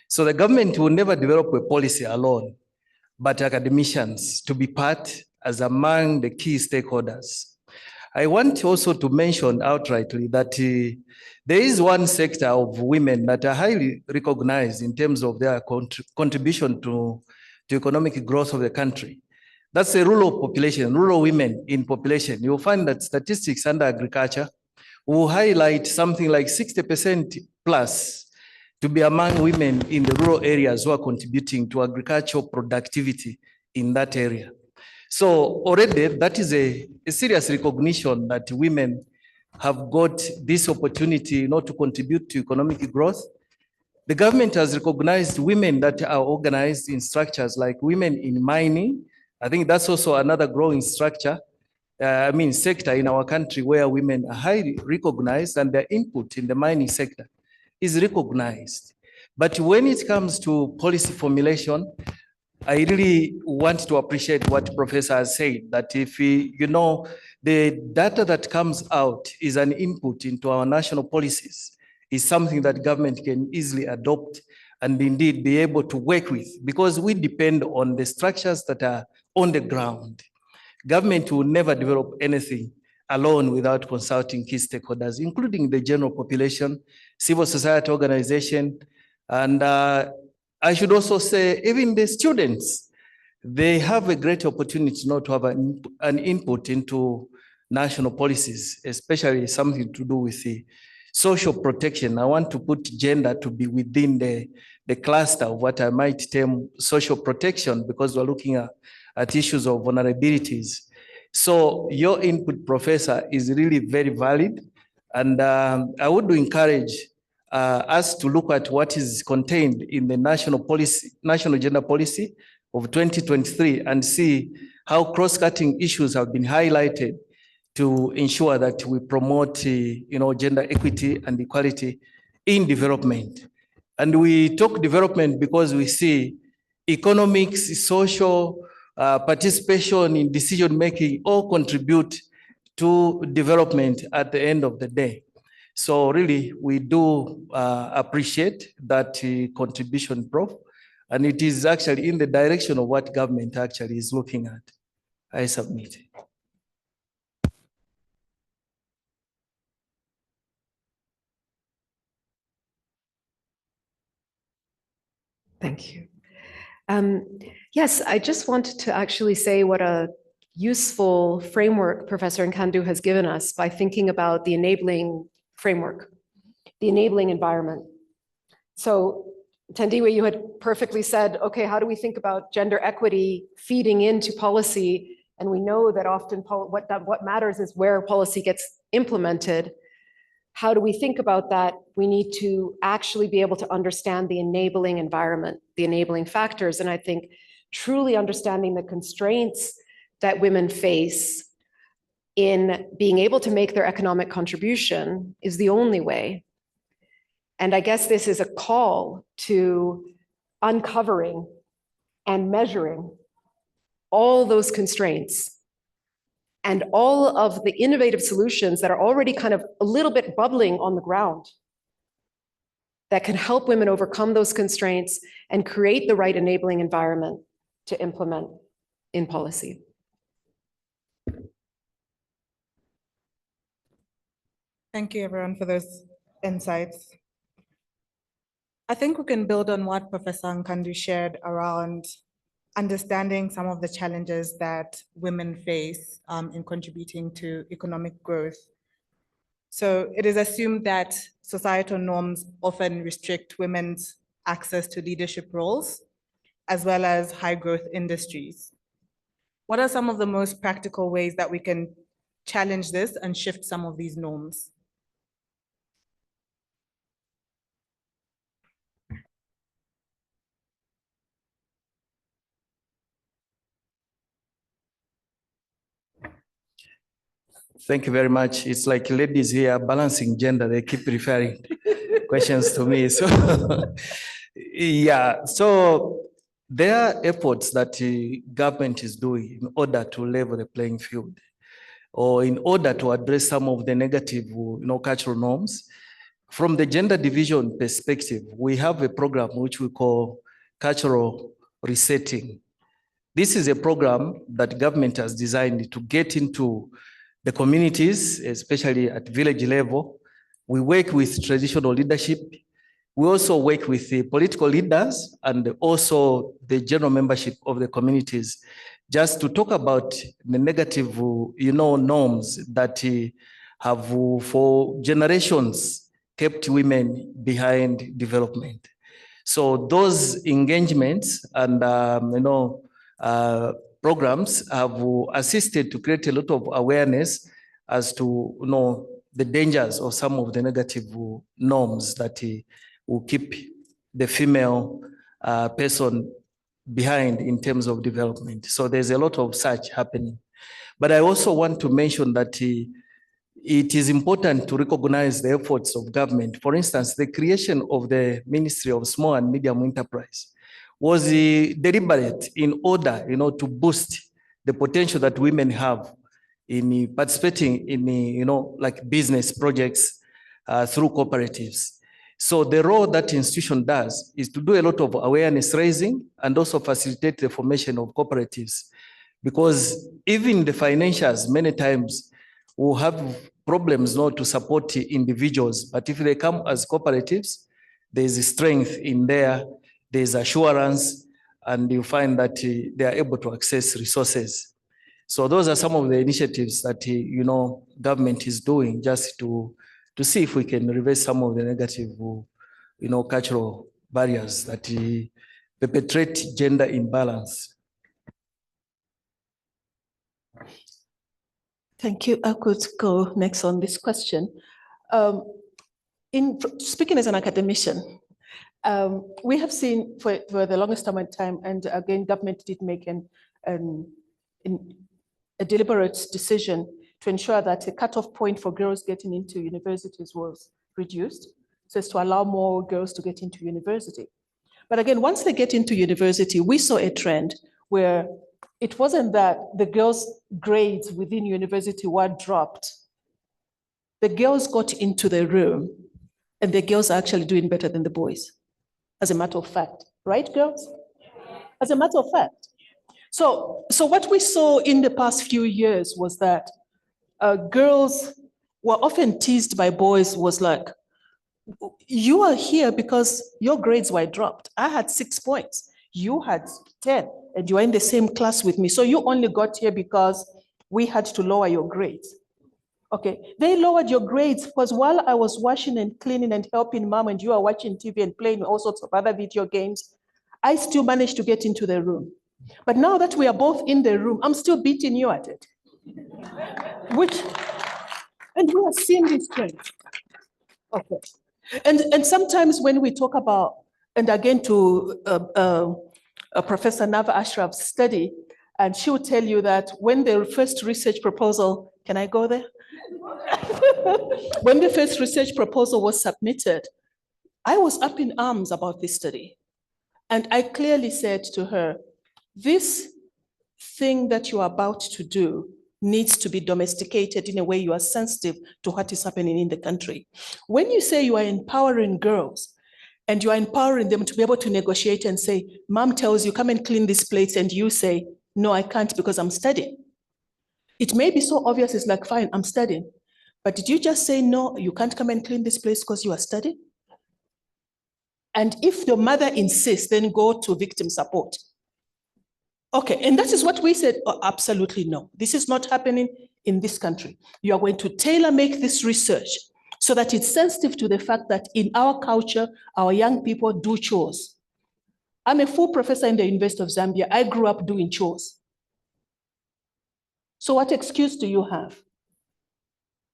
So the government will never develop a policy alone, but academicians to be part as among the key stakeholders. I want also to mention outrightly that there is one sector of women that are highly recognized in terms of their contribution to economic growth of the country. That's the rural population, rural women in population. You'll find that statistics under agriculture will highlight something like 60% plus to be among women in the rural areas who are contributing to agricultural productivity in that area. So already that is a serious recognition that women have got this opportunity not to contribute to economic growth. The government has recognized women that are organized in structures like women in mining. I think that's also another growing structure, sector in our country where women are highly recognized and their input in the mining sector is recognized. But when it comes to policy formulation, I really want to appreciate what Professor has said, that if the data that comes out is an input into our national policies, is something that government can easily adopt and indeed be able to work with, because we depend on the structures that are on the ground. government will never develop anything alone without consulting key stakeholders, including the general population, civil society organization, and I should also say even the students, they have a great opportunity not to have an input into national policies, especially something to do with the social protection. I want to put gender to be within the cluster of what I might term social protection, because we're looking at issues of vulnerabilities. So your input, Professor, is really very valid. And I would encourage us to look at what is contained in the national gender policy of 2023 and see how cross-cutting issues have been highlighted to ensure that we promote gender equity and equality in development. And we talk development because we see economics, social participation in decision-making all contribute to development at the end of the day. So really, we do appreciate that contribution, Prof. And it is actually in the direction of what government actually is looking at. I submit. Thank you. Yes, I just wanted to actually say what a useful framework Professor Nkandu has given us by thinking about the enabling framework, the enabling environment. So Tendiwe, you had perfectly said, okay, how do we think about gender equity feeding into policy? And we know that often what matters is where policy gets implemented. How do we think about that? We need to actually be able to understand the enabling environment, the enabling factors. And I think truly understanding the constraints that women face in being able to make their economic contribution is the only way. And I guess this is a call to uncovering and measuring all those constraints and all of the innovative solutions that are already kind of a little bit bubbling on the ground that can help women overcome those constraints and create the right enabling environment to implement in policy. Thank you, everyone, for those insights. I think we can build on what Professor Nkandu shared around understanding some of the challenges that women face in contributing to economic growth. So it is assumed that societal norms often restrict women's access to leadership roles, as well as high growth industries. What are some of the most practical ways that we can challenge this and shift some of these norms? Thank you very much. It's like ladies here balancing gender. They keep referring questions to me. So, yeah. So there are efforts that the government is doing in order to level the playing field, or in order to address some of the negative, cultural norms. From the gender division perspective, we have a program which we call cultural resetting. This is a program that government has designed to get into the communities, especially at village level. We work with traditional leadership. We also work with the political leaders and also the general membership of the communities, just to talk about the negative, norms that have for generations kept women behind development. So those engagements and, programs have assisted to create a lot of awareness as to the dangers of some of the negative norms that will keep the female person behind in terms of development. So there's a lot of such happening. But I also want to mention that it is important to recognize the efforts of government. For instance, the creation of the Ministry of Small and Medium Enterprise was deliberate in order, to boost the potential that women have in participating in, like business projects through cooperatives. So the role that institution does is to do a lot of awareness raising and also facilitate the formation of cooperatives because even the financiers many times will have problems not to support individuals, but if they come as cooperatives, there's a strength in there, there's assurance, and you find that they are able to access resources. So those are some of the initiatives that government is doing just to see if we can reverse some of the negative cultural barriers that perpetrate gender imbalance. Thank you. I could go next on this question. In speaking as an academician, we have seen for the longest time, and again, government did make a deliberate decision to ensure that the cutoff point for girls getting into universities was reduced, so as to allow more girls to get into university. But again, once they get into university, we saw a trend where it wasn't that the girls' grades within university were dropped. The girls got into the room, and the girls are actually doing better than the boys, as a matter of fact. Right, girls? As a matter of fact. So what we saw in the past few years was that girls were often teased by boys was like, you are here because your grades were dropped. I had 6 points. You had 10, and you are in the same class with me. So you only got here because we had to lower your grades. Okay, they lowered your grades because while I was washing and cleaning and helping mom and you are watching TV and playing all sorts of other video games, I still managed to get into the room. But now that we are both in the room, I'm still beating you at it. And we are seeing this trend. Okay. And sometimes when we talk about, and again to Professor Nava Ashraf's study, and she will tell you that when the first research proposal, can I go there? When the first research proposal was submitted, I was up in arms about this study. And I clearly said to her, this thing that you are about to do needs to be domesticated in a way you are sensitive to what is happening in the country. When you say you are empowering girls and you are empowering them to be able to negotiate and say, mom tells you, come and clean these plates, and you say, no, I can't because I'm studying. It may be so obvious, it's like, fine, I'm studying. But did you just say, no, you can't come and clean this place because you are studying? And if the mother insists, then go to victim support. Okay, and that is what we said, oh, absolutely no. This is not happening in this country. You are going to tailor-make this research so that it's sensitive to the fact that in our culture, our young people do chores. I'm a full professor in the University of Zambia. I grew up doing chores. So what excuse do you have?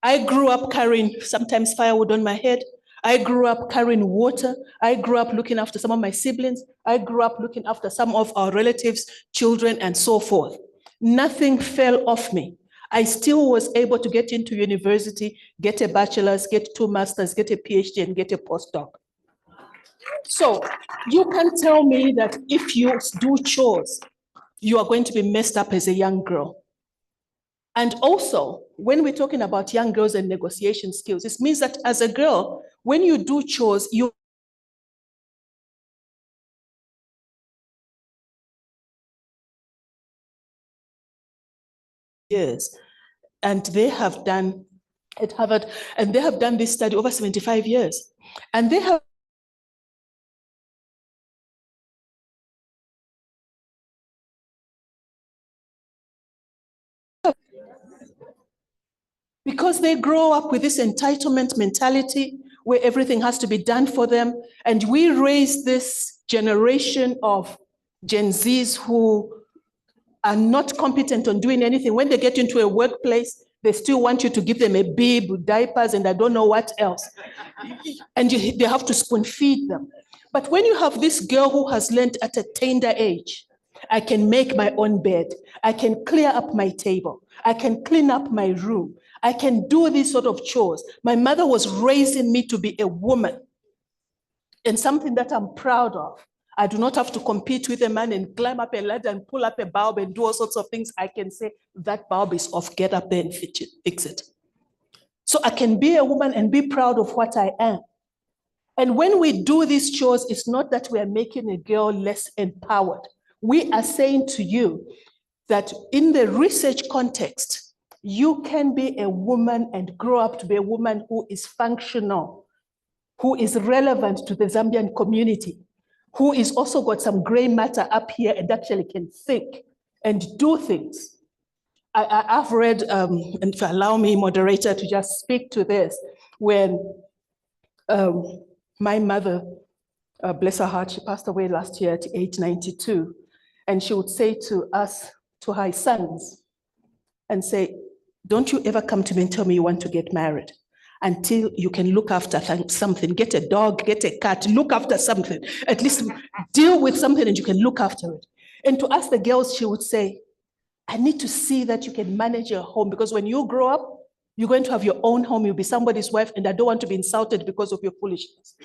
I grew up carrying sometimes firewood on my head. I grew up carrying water. I grew up looking after some of my siblings. I grew up looking after some of our relatives, children, and so forth. Nothing fell off me. I still was able to get into university, get a bachelor's, get 2 masters, get a PhD, and get a postdoc. So you can tell me that if you do chores, you are going to be messed up as a young girl. And also, when we're talking about young girls and negotiation skills, this means that as a girl, when you do chores, you years, and they have done at Harvard, and they have done this study over 75 years, and they have because they grow up with this entitlement mentality where everything has to be done for them. And we raise this generation of Gen Zs who are not competent on doing anything. When they get into a workplace, they still want you to give them a bib, diapers, and I don't know what else. And they have to spoon feed them. But when you have this girl who has learned at a tender age, I can make my own bed, I can clear up my table, I can clean up my room, I can do these sort of chores. My mother was raising me to be a woman, and something that I'm proud of. I do not have to compete with a man and climb up a ladder and pull up a bulb and do all sorts of things. I can say, that bulb is off, get up there and fix it. So I can be a woman and be proud of what I am. And when we do these chores, it's not that we are making a girl less empowered. We are saying to you, that in the research context, you can be a woman and grow up to be a woman who is functional, who is relevant to the Zambian community, who is also got some gray matter up here and actually can think and do things. I've read, and if you allow me, moderator, to just speak to this, when my mother, bless her heart, she passed away last year at age 92, and she would say to us, to her sons, and say, don't you ever come to me and tell me you want to get married until you can look after something, get a dog, get a cat, look after something, at least deal with something and you can look after it. And to us, the girls, she would say, I need to see that you can manage your home, because when you grow up, you're going to have your own home, you'll be somebody's wife, and I don't want to be insulted because of your foolishness.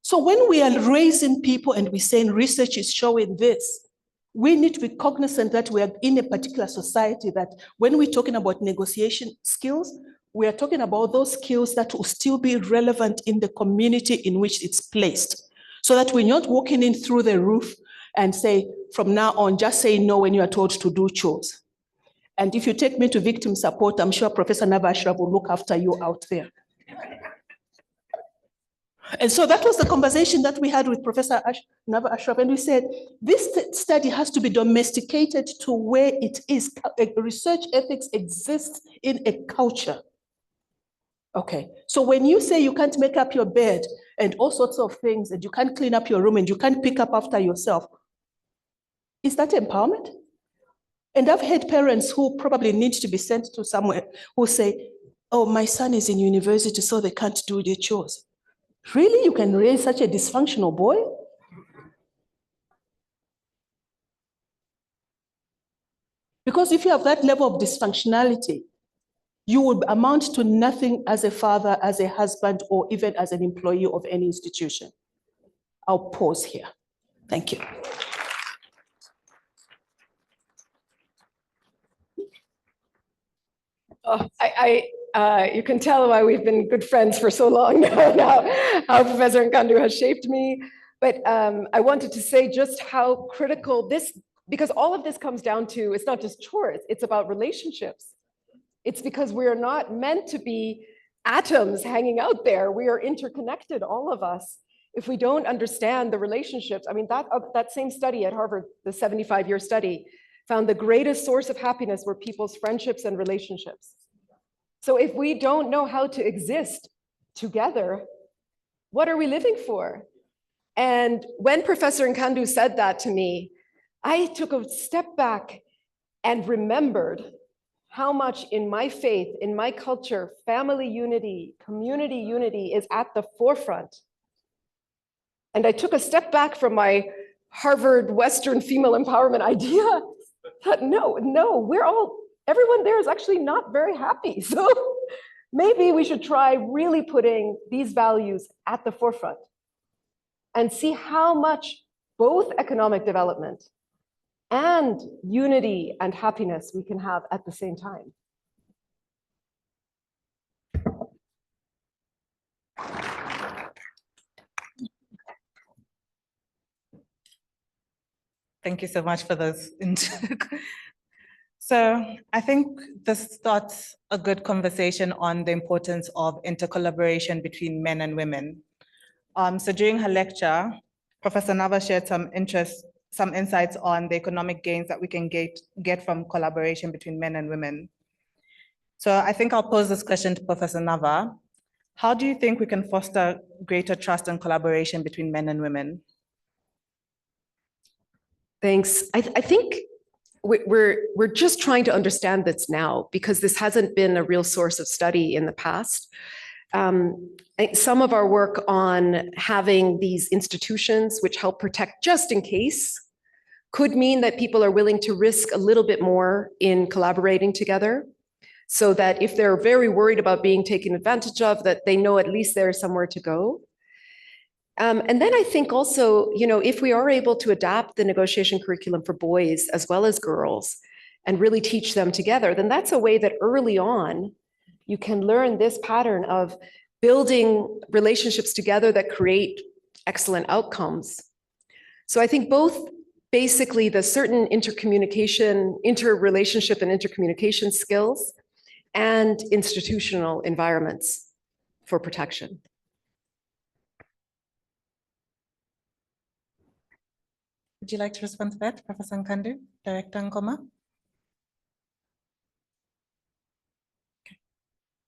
So when we are raising people and we're saying research is showing this, we need to be cognizant that we are in a particular society, that when we're talking about negotiation skills, we are talking about those skills that will still be relevant in the community in which it's placed, so that we're not walking in through the roof and say, from now on, just say no when you are told to do chores. And if you take me to victim support, I'm sure Professor Nava Ashraf will look after you out there. And so that was the conversation that we had with Professor Nava Ashraf, and we said, this study has to be domesticated to where it is. Research ethics exists in a culture. Okay, so when you say you can't make up your bed and all sorts of things, and you can't clean up your room and you can't pick up after yourself, is that empowerment? And I've had parents who probably need to be sent to somewhere who say, oh, my son is in university, so they can't do their chores. Really? You can raise such a dysfunctional boy? Because if you have that level of dysfunctionality, you will amount to nothing as a father, as a husband, or even as an employee of any institution. I'll pause here. Thank you. You can tell why we've been good friends for so long now, how Professor Nkandu has shaped me. But I wanted to say just how critical this, because all of this comes down to, it's not just chores, it's about relationships. It's because we are not meant to be atoms hanging out there. We are interconnected, all of us. If we don't understand the relationships, I mean, that same study at Harvard, the 75-year study, found the greatest source of happiness were people's friendships and relationships. So if we don't know how to exist together, what are we living for? And when Professor Nkandu said that to me, I took a step back and remembered how much in my faith, in my culture, family unity, community unity is at the forefront. And I took a step back from my Harvard Western female empowerment idea. Thought, no, everyone there is actually not very happy. So maybe we should try really putting these values at the forefront and see how much both economic development and unity and happiness we can have at the same time. Thank you so much for those. So I think this starts a good conversation on the importance of intercollaboration between men and women. So during her lecture, Professor Nava shared some insights on the economic gains that we can get from collaboration between men and women. So I think I'll pose this question to Professor Nava. How do you think we can foster greater trust and collaboration between men and women? Thanks. I think we're just trying to understand this now, because this hasn't been a real source of study in the past. Some of our work on having these institutions which help protect just in case could mean that people are willing to risk a little bit more in collaborating together, so that if they're very worried about being taken advantage of, that they know at least there's somewhere to go. And then I think also, if we are able to adapt the negotiation curriculum for boys as well as girls and really teach them together, then that's a way that early on you can learn this pattern of building relationships together that create excellent outcomes. So I think both basically the certain interrelationship and intercommunication skills and institutional environments for protection. Would you like to respond to that, Professor Nkandu, Director Nkoma?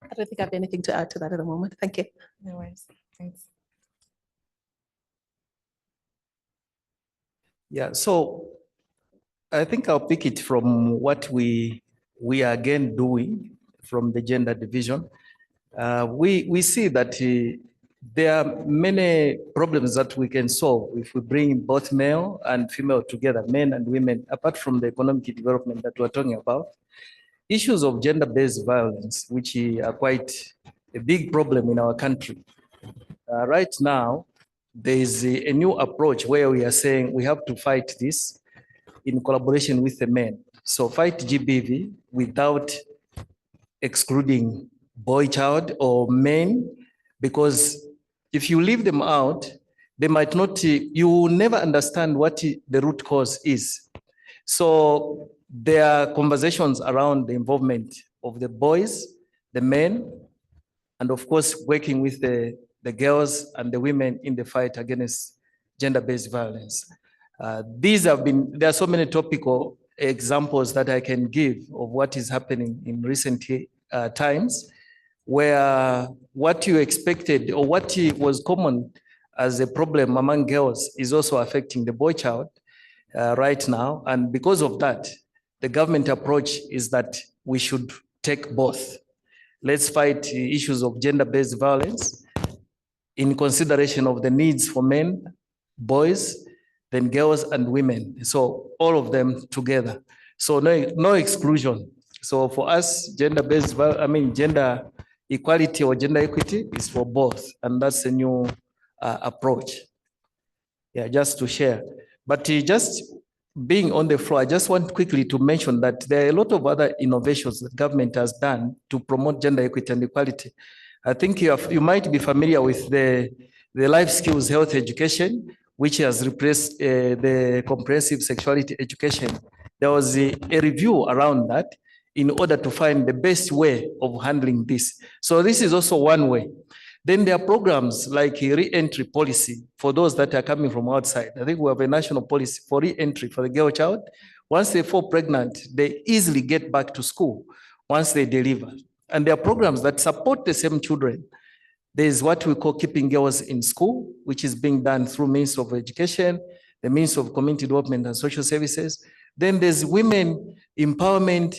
I don't think I have anything to add to that at the moment. Thank you. No worries. Thanks. Yeah, so I think I'll pick it from what we are again doing from the gender division. We see that there are many problems that we can solve if we bring both male and female together, men and women, apart from the economic development that we're talking about. Issues of gender-based violence, which are quite a big problem in our country. Right now, there is a new approach where we are saying we have to fight this in collaboration with the men. So fight GBV without excluding boy child or men, because if you leave them out, they might not, you will never understand what the root cause is. So there are conversations around the involvement of the boys, the men, and of course, working with the girls and the women in the fight against gender-based violence. There are so many topical examples that I can give of what is happening in recent times, where what you expected or what was common as a problem among girls is also affecting the boy child right now. And because of that, the government approach is that we should take both. Let's fight issues of gender-based violence in consideration of the needs for men, boys, then girls and women. So all of them together. So no exclusion. So for us, gender equality or gender equity is for both. And that's a new approach. Yeah, just to share. But just being on the floor, I just want quickly to mention that there are a lot of other innovations that government has done to promote gender equity and equality. I think you might be familiar with the life skills health education, which has replaced the comprehensive sexuality education. There was a review around that in order to find the best way of handling this. So this is also one way. Then there are programs like re-entry policy for those that are coming from outside. I think we have a national policy for re-entry for the girl child. Once they fall pregnant, they easily get back to school once they deliver. And there are programs that support the same children. There's what we call keeping girls in school, which is being done through means of education, the means of community development and social services. Then there's women empowerment,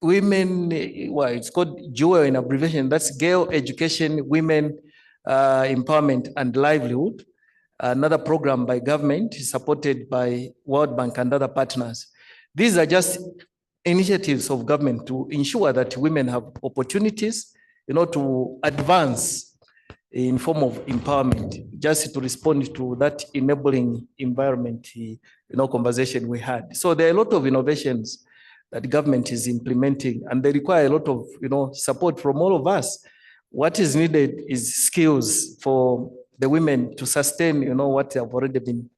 it's called JEWEL in abbreviation. That's Girl Education, Women Empowerment and Livelihood. Another program by government supported by World Bank and other partners. These are just initiatives of government to ensure that women have opportunities, to advance in form of empowerment, just to respond to that enabling environment, conversation we had. So there are a lot of innovations that government is implementing, and they require a lot of, support from all of us. What is needed is skills for the women to sustain, what they have already been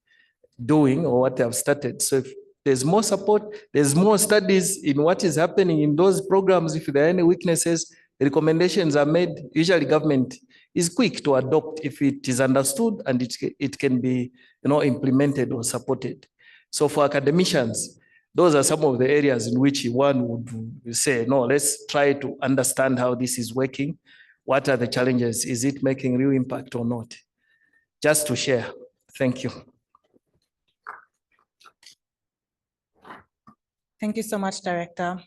doing or what they have started. So if there's more support, there's more studies in what is happening in those programs. If there are any weaknesses, the recommendations are made. Usually government is quick to adopt if it is understood and it can be, implemented or supported. So for academicians, those are some of the areas in which one would say, no, let's try to understand how this is working. What are the challenges? Is it making real impact or not? Just to share. Thank you. Thank you so much, Director.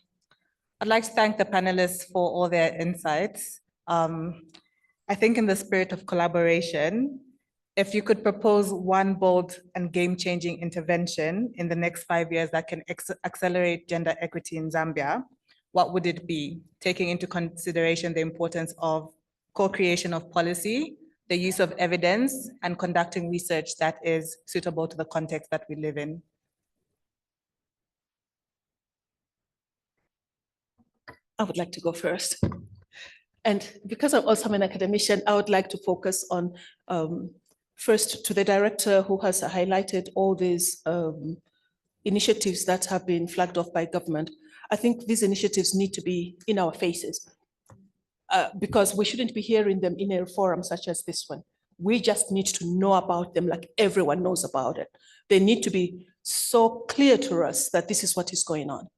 I'd like to thank the panelists for all their insights. I think in the spirit of collaboration, if you could propose one bold and game-changing intervention in the next 5 years that can accelerate gender equity in Zambia, what would it be? Taking into consideration the importance of co-creation of policy, the use of evidence, and conducting research that is suitable to the context that we live in. I would like to go first. And because I'm also an academician, I would like to focus on first to the director who has highlighted all these initiatives that have been flagged off by government. I think these initiatives need to be in our faces because we shouldn't be hearing them in a forum such as this one. We just need to know about them like everyone knows about it. They need to be so clear to us that this is what is going on.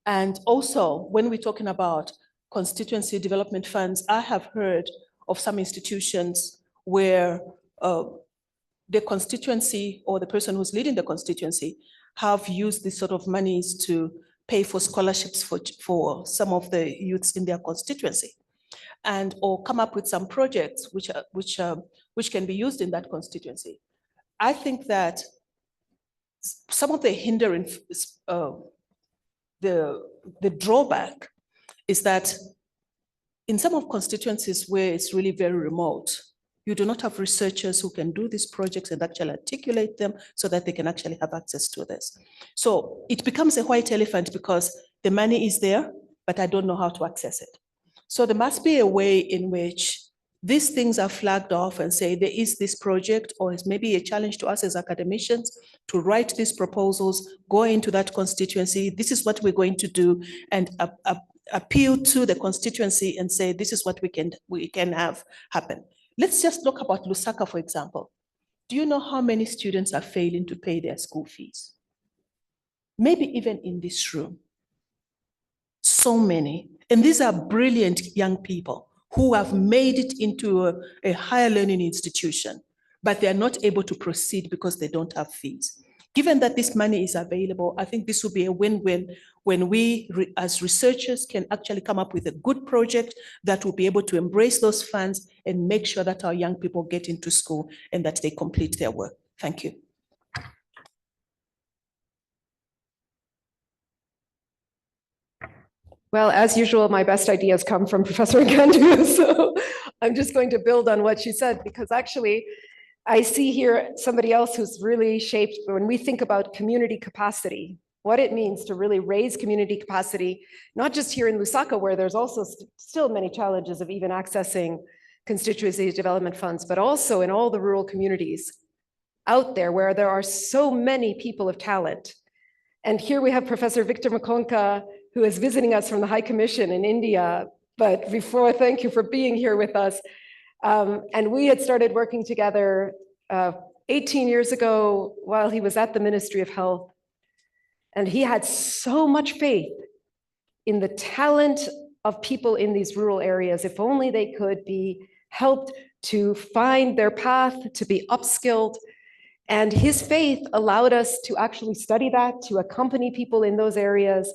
And also, when we're talking about constituency development funds, I have heard of some institutions where the constituency or the person who's leading the constituency have used this sort of monies to pay for scholarships for some of the youths in their constituency, and or come up with some projects which can be used in that constituency. I think that some of the hindering, the drawback is that in some of constituencies where it's really very remote, you do not have researchers who can do these projects and actually articulate them so that they can actually have access to this. So it becomes a white elephant because the money is there, but I don't know how to access it. So there must be a way in which these things are flagged off and say there is this project, or it's maybe a challenge to us as academicians to write these proposals, go into that constituency, this is what we're going to do, and appeal to the constituency and say this is what we can have happen. Let's just talk about Lusaka, for example. Do you know how many students are failing to pay their school fees? Maybe even in this room. So many. And these are brilliant young people who have made it into a higher learning institution, but they are not able to proceed because they don't have fees. Given that this money is available, I think this will be a win-win when we, as researchers, can actually come up with a good project that will be able to embrace those funds and make sure that our young people get into school and that they complete their work. Thank you. Well, as usual, my best ideas come from Professor Nkandu, so I'm just going to build on what she said, because actually, I see here somebody else who's really shaped, when we think about community capacity, what it means to really raise community capacity, not just here in Lusaka, where there's also still many challenges of even accessing constituency development funds, but also in all the rural communities out there where there are so many people of talent. And here we have Professor Victor Makonka, who is visiting us from the High Commission in India. But before, thank you for being here with us. And we had started working together 18 years ago while he was at the Ministry of Health. And he had so much faith in the talent of people in these rural areas, if only they could be helped to find their path, to be upskilled. And his faith allowed us to actually study that, to accompany people in those areas.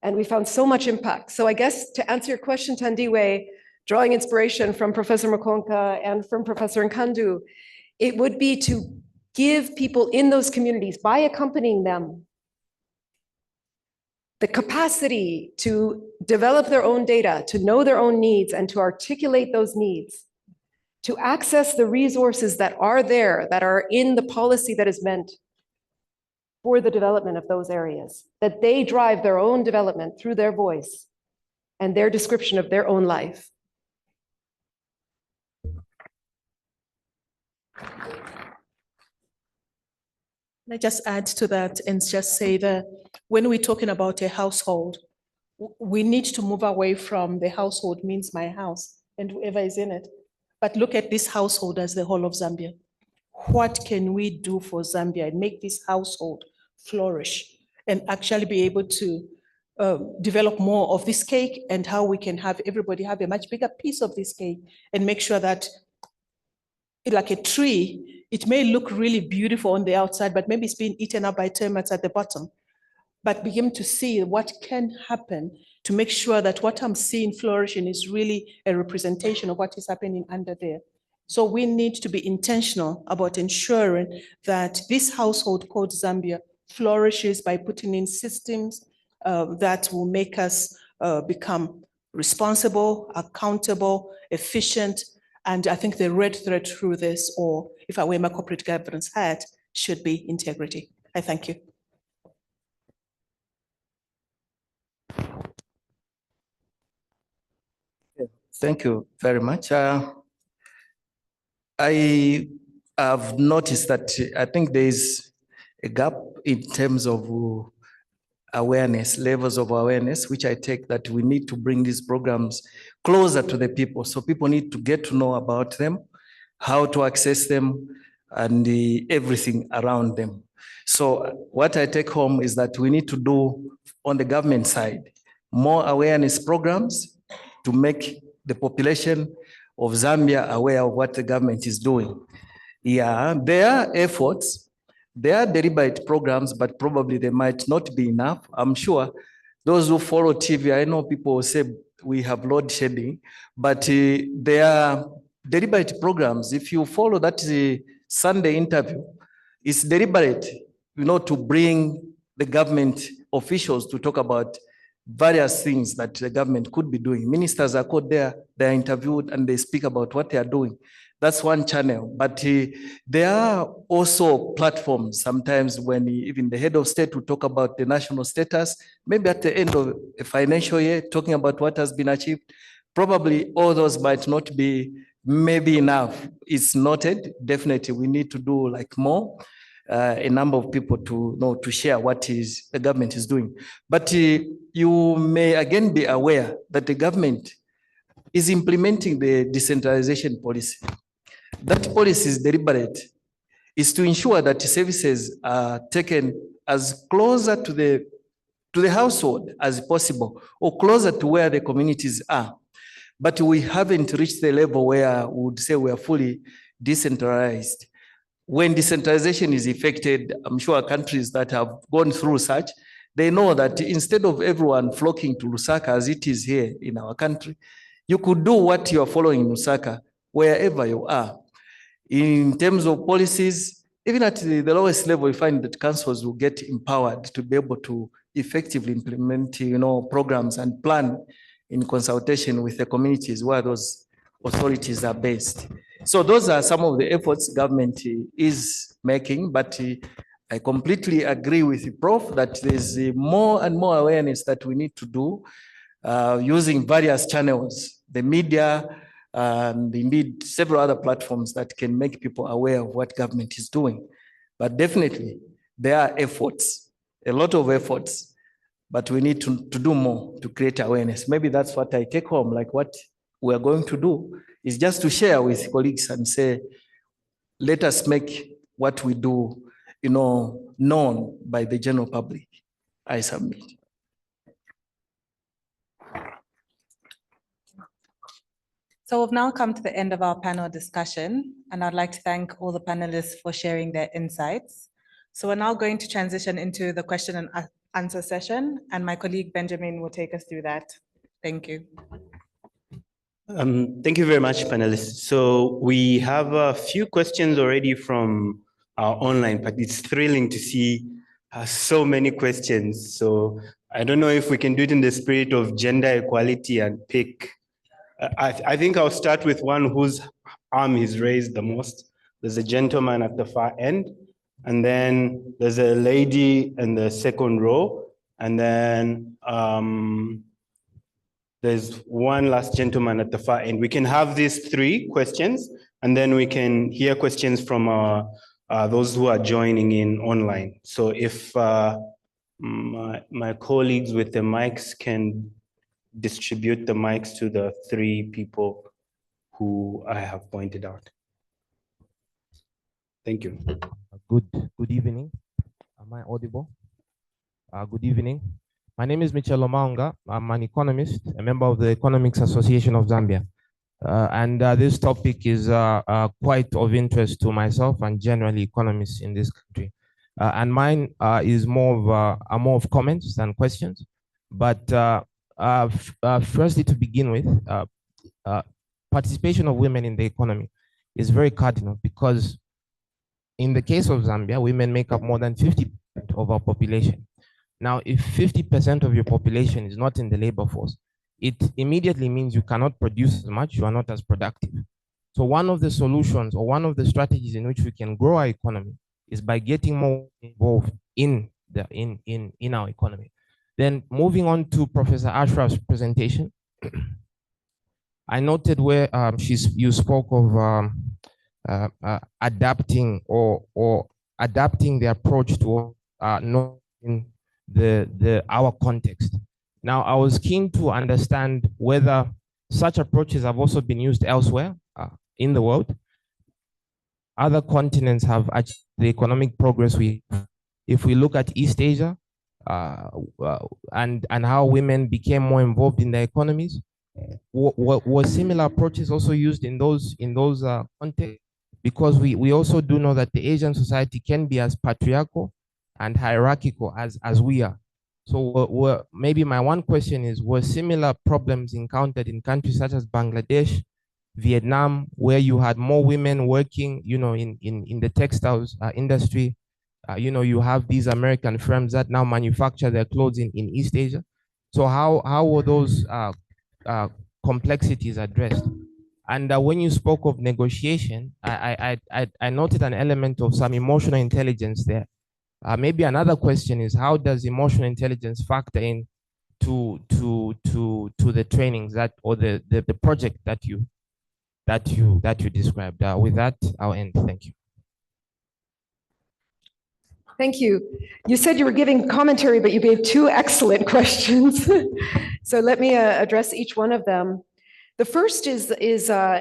And we found so much impact. So I guess to answer your question, Tandiwe, drawing inspiration from Professor Makonka and from Professor Nkandu, it would be to give people in those communities, by accompanying them, the capacity to develop their own data, to know their own needs, and to articulate those needs, to access the resources that are there, that are in the policy that is meant for the development of those areas, that they drive their own development through their voice and their description of their own life. Let me just add to that and just say that when we're talking about a household, we need to move away from the household means my house and whoever is in it, but look at this household as the whole of Zambia. What can we do for Zambia and make this household flourish and actually be able to develop more of this cake, and how we can have everybody have a much bigger piece of this cake and make sure that, like a tree, it may look really beautiful on the outside, but maybe it's being eaten up by termites at the bottom. But begin to see what can happen to make sure that what I'm seeing flourishing is really a representation of what is happening under there. So we need to be intentional about ensuring that this household called Zambia flourishes by putting in systems that will make us become responsible, accountable, efficient. And I think the red thread through this, or if I wear my corporate governance hat, should be integrity. I thank you. Thank you very much. I I've noticed that I think there is a gap in terms of awareness, levels of awareness, which I take that we need to bring these programs closer to the people. So people need to get to know about them, how to access them, and everything around them. So what I take home is that we need to do on the government side, more awareness programs to make the population of Zambia aware of what the government is doing. Yeah, there are efforts, there are deliberate programs, but probably they might not be enough. I'm sure those who follow TV, I know people will say we have load shedding, but there are deliberate programs. If you follow that Sunday interview, it's deliberate, to bring the government officials to talk about various things that the government could be doing. Ministers are called there, they're interviewed and they speak about what they are doing. That's one channel, but there are also platforms sometimes when even the head of state will talk about the national status, maybe at the end of a financial year, talking about what has been achieved. Probably all those might not be maybe enough. It's noted, definitely we need to do like more, a number of people to know, to share what is the government is doing. But you may again be aware that the government is implementing the decentralization policy. That policy is deliberate, is to ensure that services are taken as closer to the household as possible, or closer to where the communities are. But we haven't reached the level where we would say we are fully decentralized. When decentralization is effected, I'm sure countries that have gone through such, they know that instead of everyone flocking to Lusaka as it is here in our country, you could do what you are following in Lusaka wherever you are. In terms of policies, even at the lowest level, we find that councils will get empowered to be able to effectively implement, programs and plan in consultation with the communities where those authorities are based. So those are some of the efforts government is making, but I completely agree with the Prof that there's more and more awareness that we need to do using various channels, the media, and indeed several other platforms that can make people aware of what government is doing. But definitely there are efforts, a lot of efforts, but we need to do more to create awareness. Maybe that's what I take home, like what we're going to do is just to share with colleagues and say, let us make what we do, known by the general public. I submit. So we've now come to the end of our panel discussion, and I'd like to thank all the panelists for sharing their insights. So we're now going to transition into the question and answer session, and my colleague Benjamin will take us through that. Thank you. Thank you very much, panelists. So we have a few questions already from our online, but it's thrilling to see so many questions. So I don't know if we can do it in the spirit of gender equality and pick. I think I'll start with one whose arm is raised the most. There's a gentleman at the far end, and then there's a lady in the second row, and then there's one last gentleman at the far end. We can have these three questions, and then we can hear questions from those who are joining in online. So if my colleagues with the mics can distribute the mics to the three people who I have pointed out. Thank you. Good evening. Am I audible? Good evening. My name is Michel Omaunga. I'm an economist, a member of the Economics Association of Zambia. And this topic is quite of interest to myself and generally economists in this country. And mine is more of comments than questions. But firstly, to begin with, participation of women in the economy is very cardinal because in the case of Zambia, women make up more than 50% of our population. Now, if 50% of your population is not in the labor force, it immediately means you cannot produce as much, you are not as productive. So one of the solutions or one of the strategies in which we can grow our economy is by getting more involved in our economy. Then moving on to Professor Ashraf's presentation, I noted where you spoke of adapting or adapting the approach to knowing our context. Now, I was keen to understand whether such approaches have also been used elsewhere in the world. Other continents have achieved the economic progress if we look at East Asia and how women became more involved in their economies, were similar approaches also used in those contexts? Because we also do know that the Asian society can be as patriarchal and hierarchical as we are. So maybe my one question is, were similar problems encountered in countries such as Bangladesh, Vietnam, where you had more women working, in the textiles industry? You have these American firms that now manufacture their clothes in East Asia. So how were those complexities addressed? And when you spoke of negotiation, I noted an element of some emotional intelligence there. Maybe another question is, how does emotional intelligence factor in to the trainings or the project that you described? With that, I'll end. Thank you. Thank you. You said you were giving commentary, but you gave two excellent questions. So let me address each one of them. The first is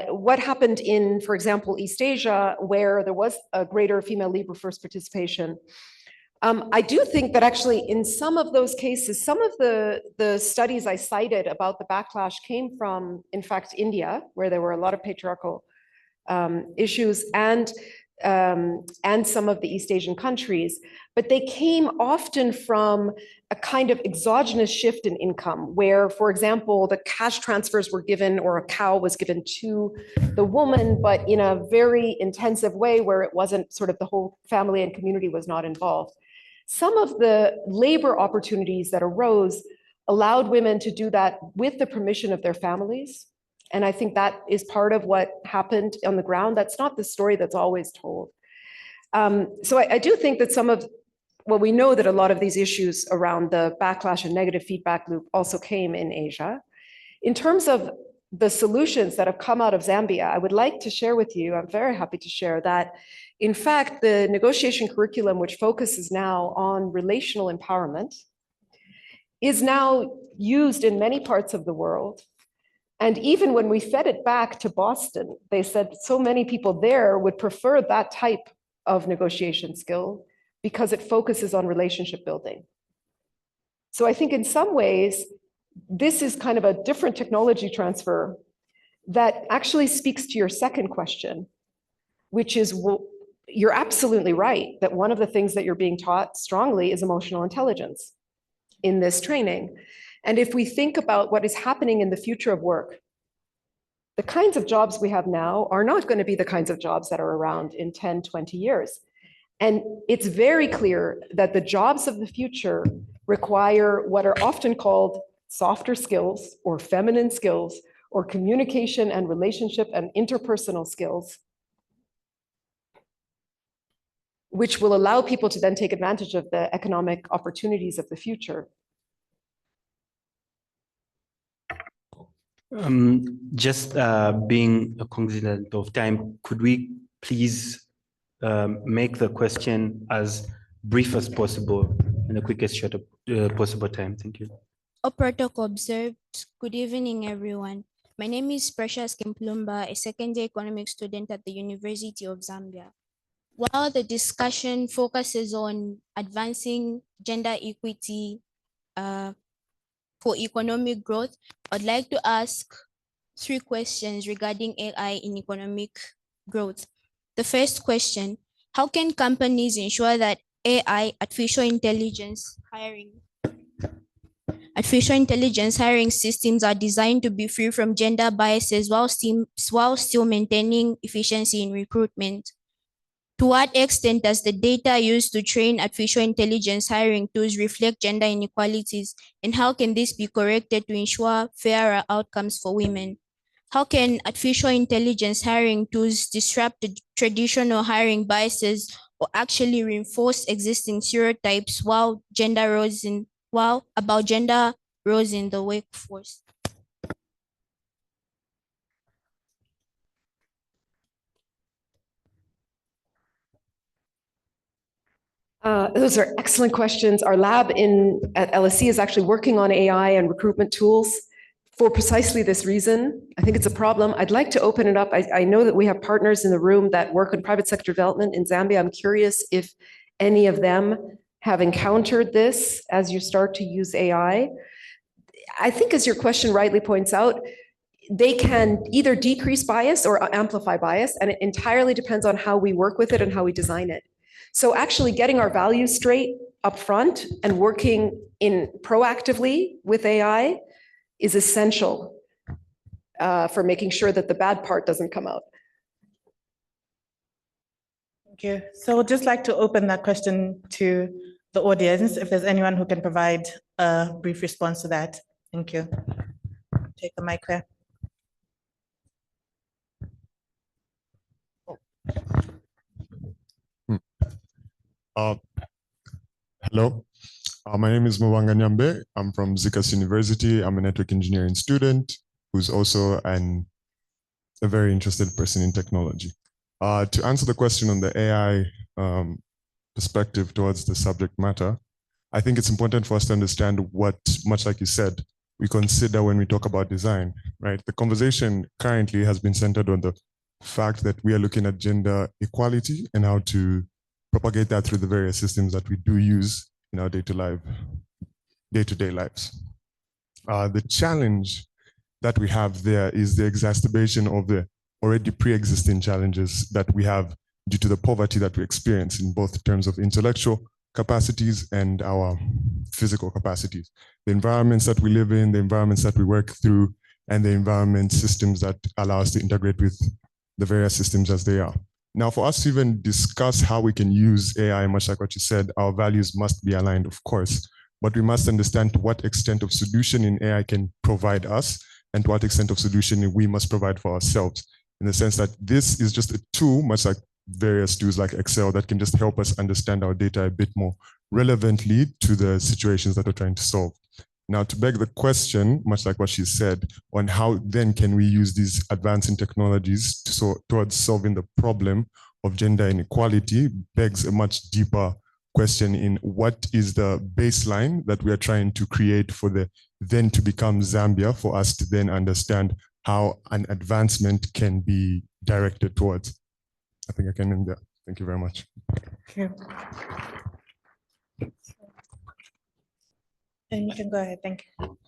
what happened in, for example, East Asia, where there was a greater female labor force participation. I do think that actually in some of those cases, some of the studies I cited about the backlash came from, in fact, India, where there were a lot of patriarchal issues, and some of the East Asian countries, but they came often from a kind of exogenous shift in income, where, for example, the cash transfers were given or a cow was given to the woman, but in a very intensive way where it wasn't sort of the whole family and community was not involved. Some of the labor opportunities that arose allowed women to do that with the permission of their families. And I think that is part of what happened on the ground. That's not the story that's always told. So I do think that we know that a lot of these issues around the backlash and negative feedback loop also came in Asia. In terms of the solutions that have come out of Zambia, I would like to share with you, I'm very happy to share that, in fact, the negotiation curriculum, which focuses now on relational empowerment, is now used in many parts of the world. And even when we fed it back to Boston, they said so many people there would prefer that type of negotiation skill because it focuses on relationship building. So I think in some ways, this is kind of a different technology transfer that actually speaks to your second question, which is, well, you're absolutely right that one of the things that you're being taught strongly is emotional intelligence in this training. And if we think about what is happening in the future of work, the kinds of jobs we have now are not going to be the kinds of jobs that are around in 10, 20 years. And it's very clear that the jobs of the future require what are often called softer skills or feminine skills or communication and relationship and interpersonal skills, which will allow people to then take advantage of the economic opportunities of the future. Just being cognizant of time, could we please make the question as brief as possible in the quickest short possible time? Thank you. Protocol observed. Good evening, everyone. My name is Precious Kimplumba, a second-year economics student at the University of Zambia. While the discussion focuses on advancing gender equity for economic growth, I'd like to ask 3 questions regarding AI in economic growth. The first question, how can companies ensure that AI, artificial intelligence hiring systems are designed to be free from gender biases while still maintaining efficiency in recruitment? To what extent does the data used to train artificial intelligence hiring tools reflect gender inequalities, and how can this be corrected to ensure fairer outcomes for women? How can artificial intelligence hiring tools disrupt the traditional hiring biases or actually reinforce existing stereotypes about gender roles in the workforce? Those are excellent questions. Our lab at LSE is actually working on AI and recruitment tools for precisely this reason. I think it's a problem. I'd like to open it up. I know that we have partners in the room that work in private sector development in Zambia. I'm curious if any of them have encountered this as you start to use AI. I think, as your question rightly points out, they can either decrease bias or amplify bias, and it entirely depends on how we work with it and how we design it. So actually getting our values straight up front and working proactively with AI is essential for making sure that the bad part doesn't come out. Thank you. So I'd just like to open that question to the audience, if there's anyone who can provide a brief response to that. Thank you. Take the mic there. Hello, my name is Mwanga Nyambe. I'm from Zikas University. I'm a network engineering student who's also a very interested person in technology. To answer the question on the AI perspective towards the subject matter, I think it's important for us to understand what, much like you said, we consider when we talk about design, right? The conversation currently has been centered on the fact that we are looking at gender equality and how to propagate that through the various systems that we do use in our day-to-day lives. The challenge that we have there is the exacerbation of the already pre-existing challenges that we have due to the poverty that we experience in both terms of intellectual capacities and our physical capacities. The environments that we live in, the environments that we work through, and the environment systems that allow us to integrate with the various systems as they are. Now, for us to even discuss how we can use AI, much like what you said, our values must be aligned, of course, but we must understand to what extent of solution in AI can provide us and to what extent of solution we must provide for ourselves, in the sense that this is just a tool, much like various tools like Excel, that can just help us understand our data a bit more relevantly to the situations that we're trying to solve. Now, to beg the question, much like what she said, on how then can we use these advancing technologies towards solving the problem of gender inequality, begs a much deeper question in what is the baseline that we are trying to create for the then to become Zambia, for us to then understand how an advancement can be directed towards. I think I can end there. Thank you very much. Thank you. And you can go ahead, thank you.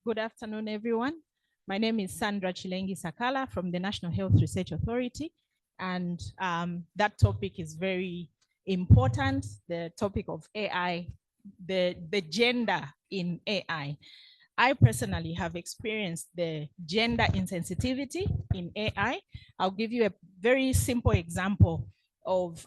Good afternoon, everyone. My name is Sandra Chilengi Sakala from the National Health Research Authority. And that topic is very important, the topic of AI, the gender in AI. I personally have experienced the gender insensitivity in AI. I'll give you a very simple example of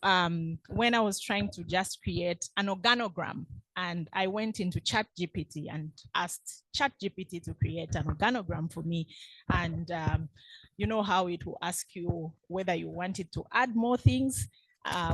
when I was trying to just create an organogram, and I went into ChatGPT and asked ChatGPT to create an organogram for me. And you know how it will ask you whether you wanted to add more things,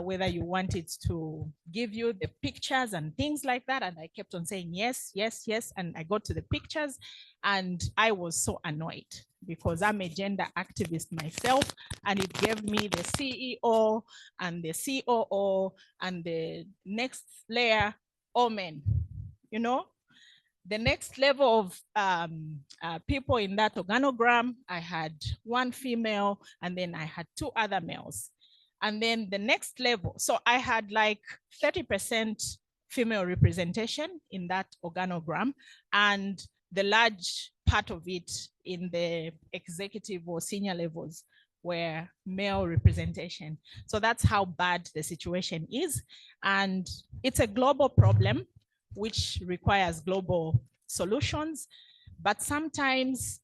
whether you wanted to give you the pictures and things like that. And I kept on saying, yes, yes, yes. And I got to the pictures and I was so annoyed because I'm a gender activist myself, and it gave me the CEO and the COO and the next layer, all men, you know? The next level of people in that organogram, I had one female and then I had two other males. And then the next level, so I had like 30% female representation in that organogram, and the large part of it in the executive or senior levels were male representation. So that's how bad the situation is. And it's a global problem which requires global solutions. But sometimes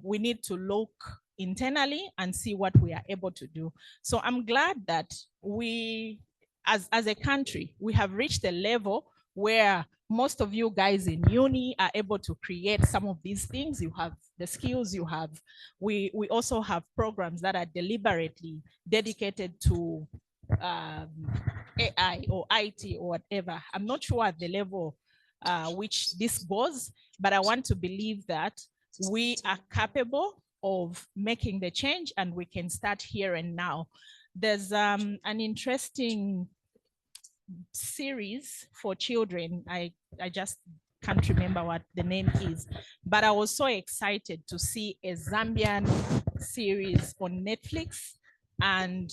we need to look internally and see what we are able to do. So I'm glad that we, as a country, we have reached a level where most of you guys in uni are able to create some of these things. You have the skills you have. We also have programs that are deliberately dedicated to AI or IT or whatever. I'm not sure at the level which this goes, but I want to believe that we are capable of making the change and we can start here and now. There's an interesting series for children. I just can't remember what the name is, but I was so excited to see a Zambian series on Netflix, and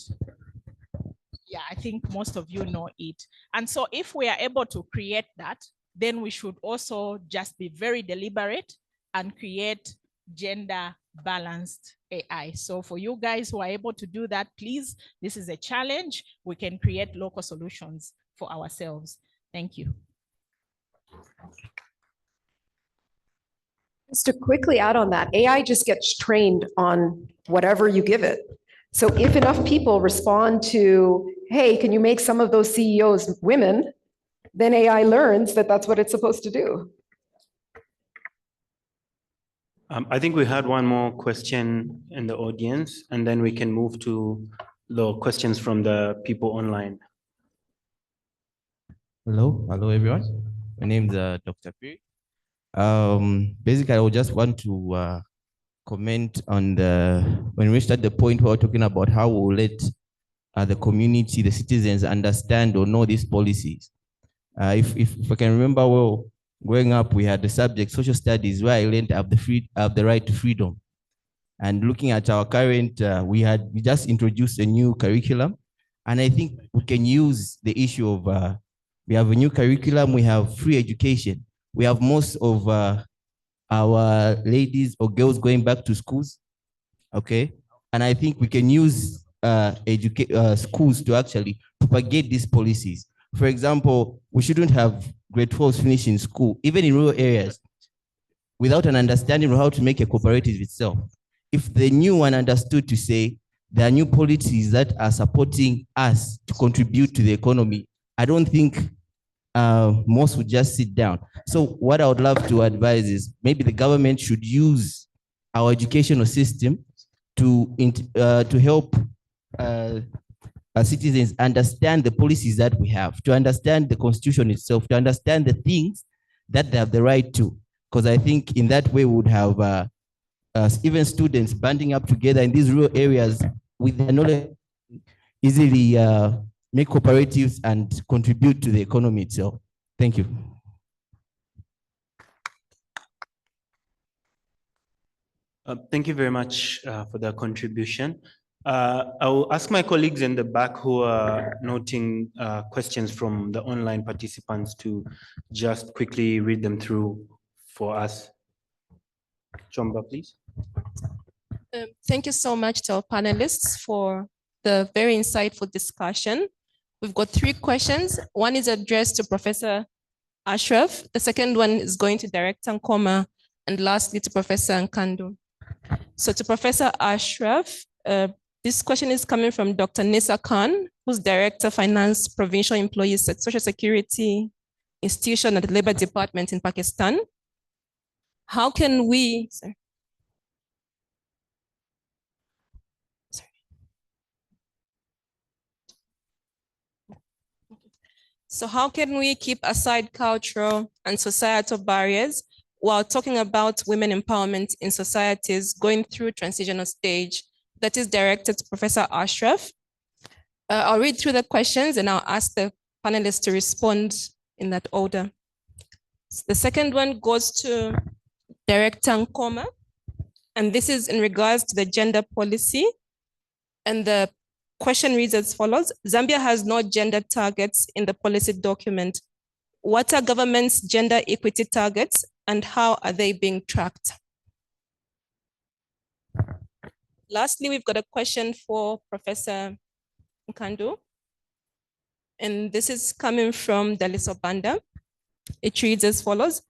yeah, I think most of you know it. And so if we are able to create that, then we should also just be very deliberate and create gender balanced AI. So for you guys who are able to do that, please, this is a challenge. We can create local solutions for ourselves. Thank you. Just to quickly add on that, AI just gets trained on whatever you give it. So if enough people respond to, hey, can you make some of those CEOs women? Then AI learns that that's what it's supposed to do. I think we had one more question in the audience, and then we can move to the questions from the people online. Hello everyone. My name is Dr. Piri. Basically, I would just want to comment on when we reached at the point where we're talking about how we'll let the community, the citizens understand or know these policies. If I can remember well, growing up, we had the subject social studies where I learned I have the right to freedom. And looking at our current, we just introduced a new curriculum, and I think we can use the issue of we have a new curriculum, we have free education, we have most of our ladies or girls going back to schools, okay? And I think we can use schools to actually propagate these policies. For example, we shouldn't have grade 12 finish in school, even in rural areas, without an understanding of how to make a cooperative itself. If the new one understood to say there are new policies that are supporting us to contribute to the economy, I don't think most would just sit down. So what I would love to advise is maybe the government should use our educational system to help citizens understand the policies that we have, to understand the constitution itself, to understand the things that they have the right to. Because I think in that way we would have even students banding up together in these rural areas with their knowledge, easily make cooperatives and contribute to the economy itself. Thank you. Thank you very much for the contribution. I will ask my colleagues in the back who are noting questions from the online participants to just quickly read them through for us. Chomba, please. Thank you so much to our panelists for the very insightful discussion. We've got 3 questions. One is addressed to Professor Ashraf. The second one is going to Director Nkoma, and lastly to Professor Nkandu. So to Professor Ashraf, this question is coming from Dr. Nisa Khan, who's Director Finance Provincial Employees at Social Security Institution at the Labor Department in Pakistan. How can we, So how can we keep aside cultural and societal barriers while talking about women empowerment in societies going through transitional stage? That is directed to Professor Ashraf. I'll read through the questions and I'll ask the panelists to respond in that order. The second one goes to Director Nkoma, and this is in regards to the gender policy. And the question reads as follows: Zambia has no gender targets in the policy document. What are government's gender equity targets and how are they being tracked? Lastly, we've got a question for Professor Nkandu. And this is coming from Daliso Banda. It reads as follows: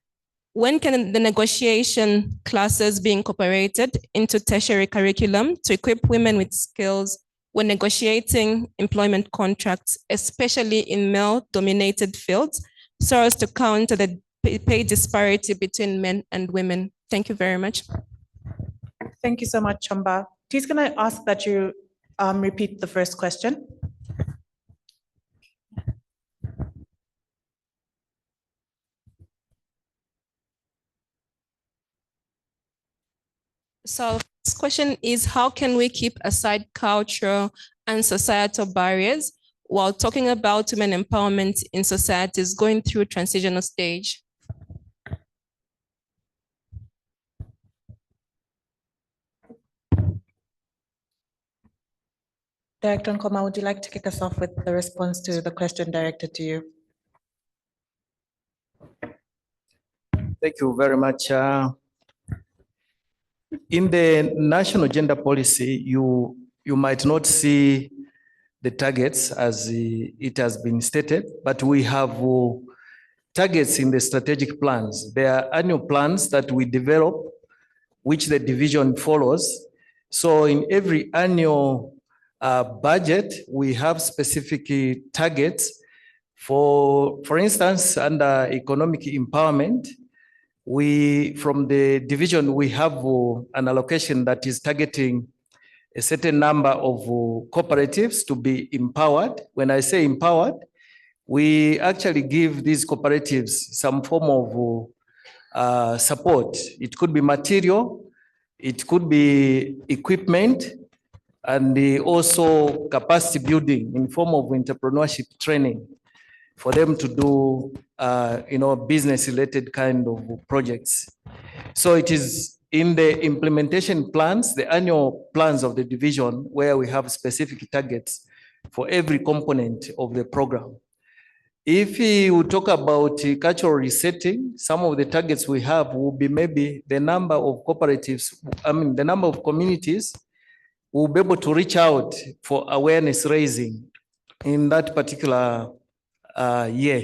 when can the negotiation classes be incorporated into tertiary curriculum to equip women with skills when negotiating employment contracts, especially in male-dominated fields, so as to counter the pay disparity between men and women? Thank you very much. Thank you so much, Chomba. Please can I ask that you repeat the first question? So this question is, how can we keep aside cultural and societal barriers while talking about women empowerment in societies going through transitional stage? Director Nkoma, would you like to kick us off with the response to the question directed to you? Thank you very much. In the national gender policy, you might not see the targets as it has been stated, but we have targets in the strategic plans. There are annual plans that we develop, which the division follows. So in every annual budget, we have specific targets. For instance, under economic empowerment, from the division, we have an allocation that is targeting a certain number of cooperatives to be empowered. When I say empowered, we actually give these cooperatives some form of support. It could be material, it could be equipment, and also capacity building in form of entrepreneurship training for them to do business-related kind of projects. So it is in the implementation plans, the annual plans of the division, where we have specific targets for every component of the program. If you talk about cultural resetting, some of the targets we have will be maybe the number of cooperatives, the number of communities will be able to reach out for awareness raising in that particular year.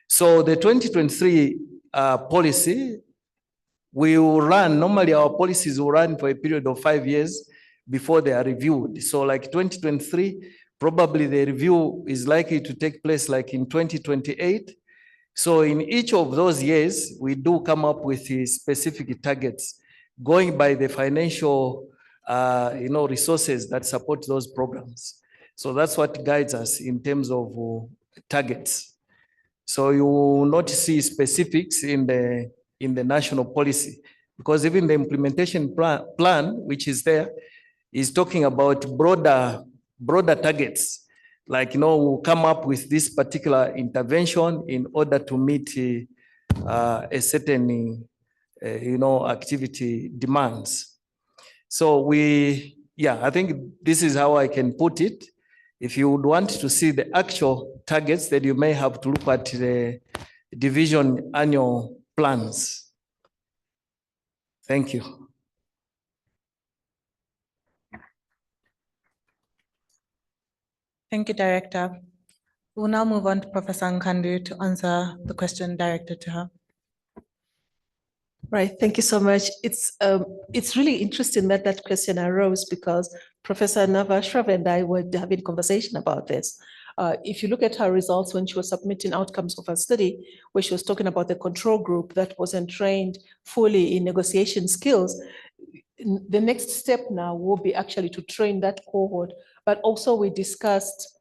So the 2023 policy will run, normally our policies will run for a period of 5 years before they are reviewed. So like 2023, probably the review is likely to take place like in 2028. So in each of those years, we do come up with specific targets going by the financial resources that support those programs. So that's what guides us in terms of targets. So you will not see specifics in the national policy, because even the implementation plan, which is there, is talking about broader targets. Like, we'll come up with this particular intervention in order to meet a certain, activity demands. So I think this is how I can put it. If you would want to see the actual targets, then you may have to look at the division annual plans. Thank you. Thank you, Director. We'll now move on to Professor Nkandu to answer the question directed to her. Right, thank you so much. It's really interesting that question arose, because Professor Nava Ashraf and I were having a conversation about this. If you look at her results when she was submitting outcomes of her study, where she was talking about the control group that wasn't trained fully in negotiation skills, the next step now will be actually to train that cohort. But also we discussed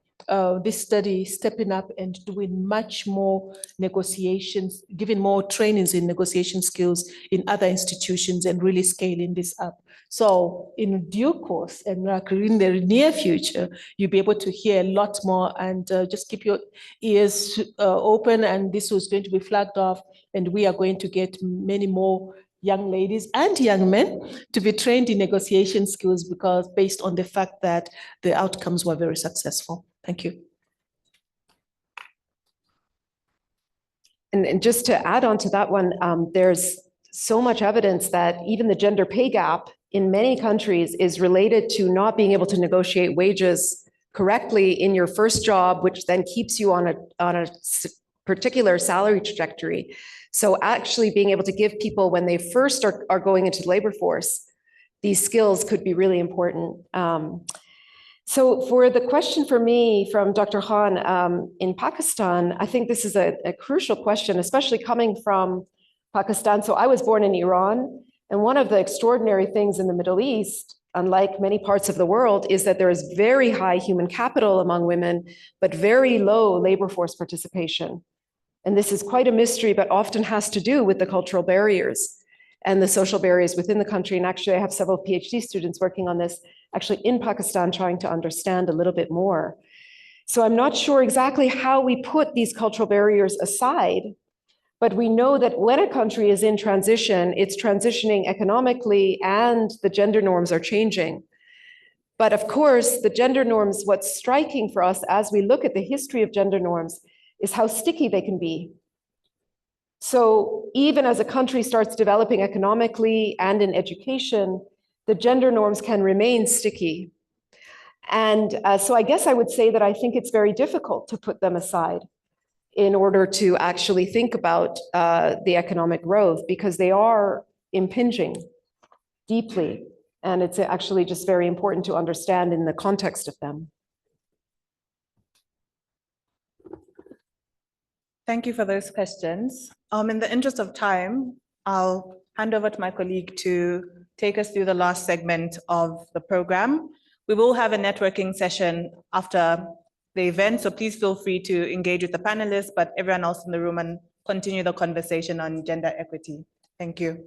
this study stepping up and doing much more negotiations, giving more trainings in negotiation skills in other institutions and really scaling this up. So in due course and in the near future, you'll be able to hear a lot more, and just keep your ears open, and this was going to be flagged off, and we are going to get many more young ladies and young men to be trained in negotiation skills, because based on the fact that the outcomes were very successful. Thank you. And just to add on to that one, there's so much evidence that even the gender pay gap in many countries is related to not being able to negotiate wages correctly in your first job, which then keeps you on a particular salary trajectory. So actually being able to give people, when they first are going into the labor force, these skills could be really important. So for the question for me from Dr. Khan, in Pakistan, I think this is a crucial question, especially coming from Pakistan. So I was born in Iran, and one of the extraordinary things in the Middle East, unlike many parts of the world, is that there is very high human capital among women, but very low labor force participation. And this is quite a mystery, but often has to do with the cultural barriers and the social barriers within the country. And actually, I have several PhD students working on this, actually in Pakistan, trying to understand a little bit more. So I'm not sure exactly how we put these cultural barriers aside, but we know that when a country is in transition, it's transitioning economically and the gender norms are changing. But of course, the gender norms, what's striking for us as we look at the history of gender norms is how sticky they can be. So even as a country starts developing economically and in education, the gender norms can remain sticky. And so I guess I would say that I think it's very difficult to put them aside in order to actually think about the economic growth, because they are impinging deeply. And it's actually just very important to understand in the context of them. Thank you for those questions. In the interest of time, I'll hand over to my colleague to take us through the last segment of the program. We will have a networking session after the event, so please feel free to engage with the panelists, but everyone else in the room, and continue the conversation on gender equity. Thank you.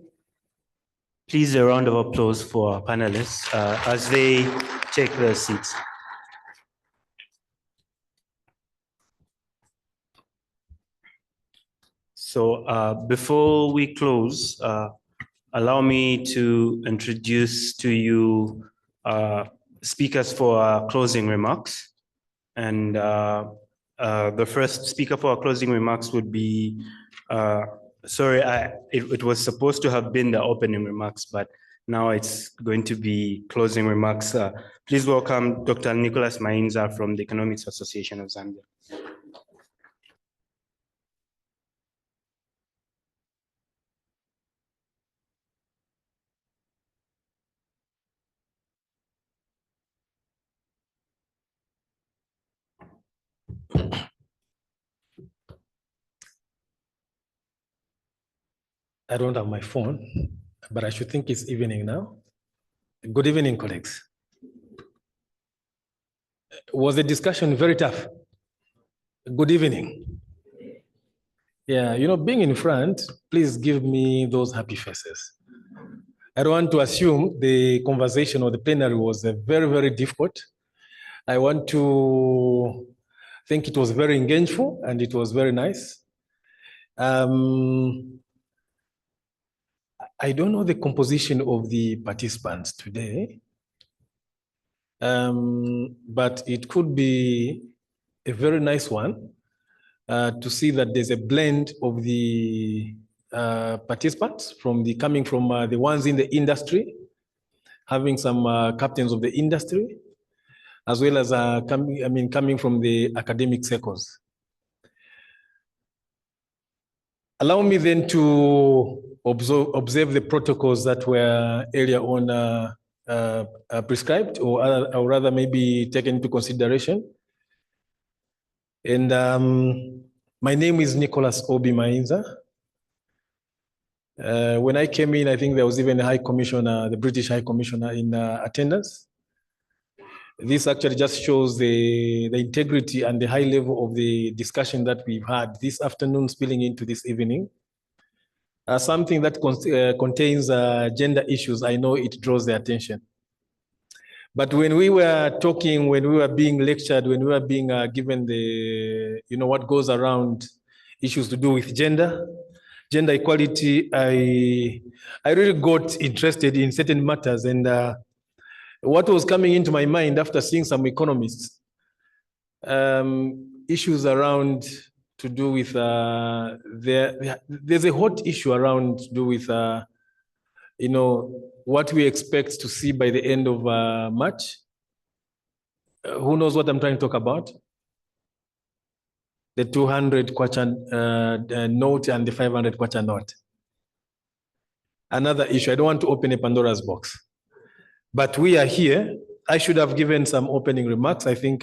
Please, a round of applause for our panelists as they take their seats. So before we close, allow me to introduce to you speakers for our closing remarks. And the first speaker for our closing remarks would be, sorry, it was supposed to have been the opening remarks, but now it's going to be closing remarks. Please welcome Dr. Nicholas Mainza from the Economics Association of Zambia. I don't have my phone, but I should think it's evening now. Good evening, colleagues. Was the discussion very tough? Good evening. Yeah, you know, being in front, please give me those happy faces. I don't want to assume the conversation or the plenary was very, very difficult. I want to think it was very engageful and it was very nice. I don't know the composition of the participants today, but it could be a very nice one to see that there's a blend of the participants coming from the ones in the industry, having some captains of the industry, as well as coming from the academic circles. Allow me then to observe the protocols that were earlier on prescribed, or rather maybe taken into consideration. And my name is Nicholas Obi Mainza. When I came in, I think there was even a High Commissioner, the British High Commissioner in attendance. This actually just shows the integrity and the high level of the discussion that we've had this afternoon spilling into this evening. Something that contains gender issues, I know it draws the attention. But when we were talking, when we were being lectured, when we were being given the, you know, what goes around issues to do with gender equality, I really got interested in certain matters. And what was coming into my mind after seeing some economists, issues around to do with, there's a hot issue around to do with, you know, what we expect to see by the end of March. Who knows what I'm trying to talk about? The 200 kwacha note and the 500 kwacha note. Another issue, I don't want to open a Pandora's box, but we are here. I should have given some opening remarks. I think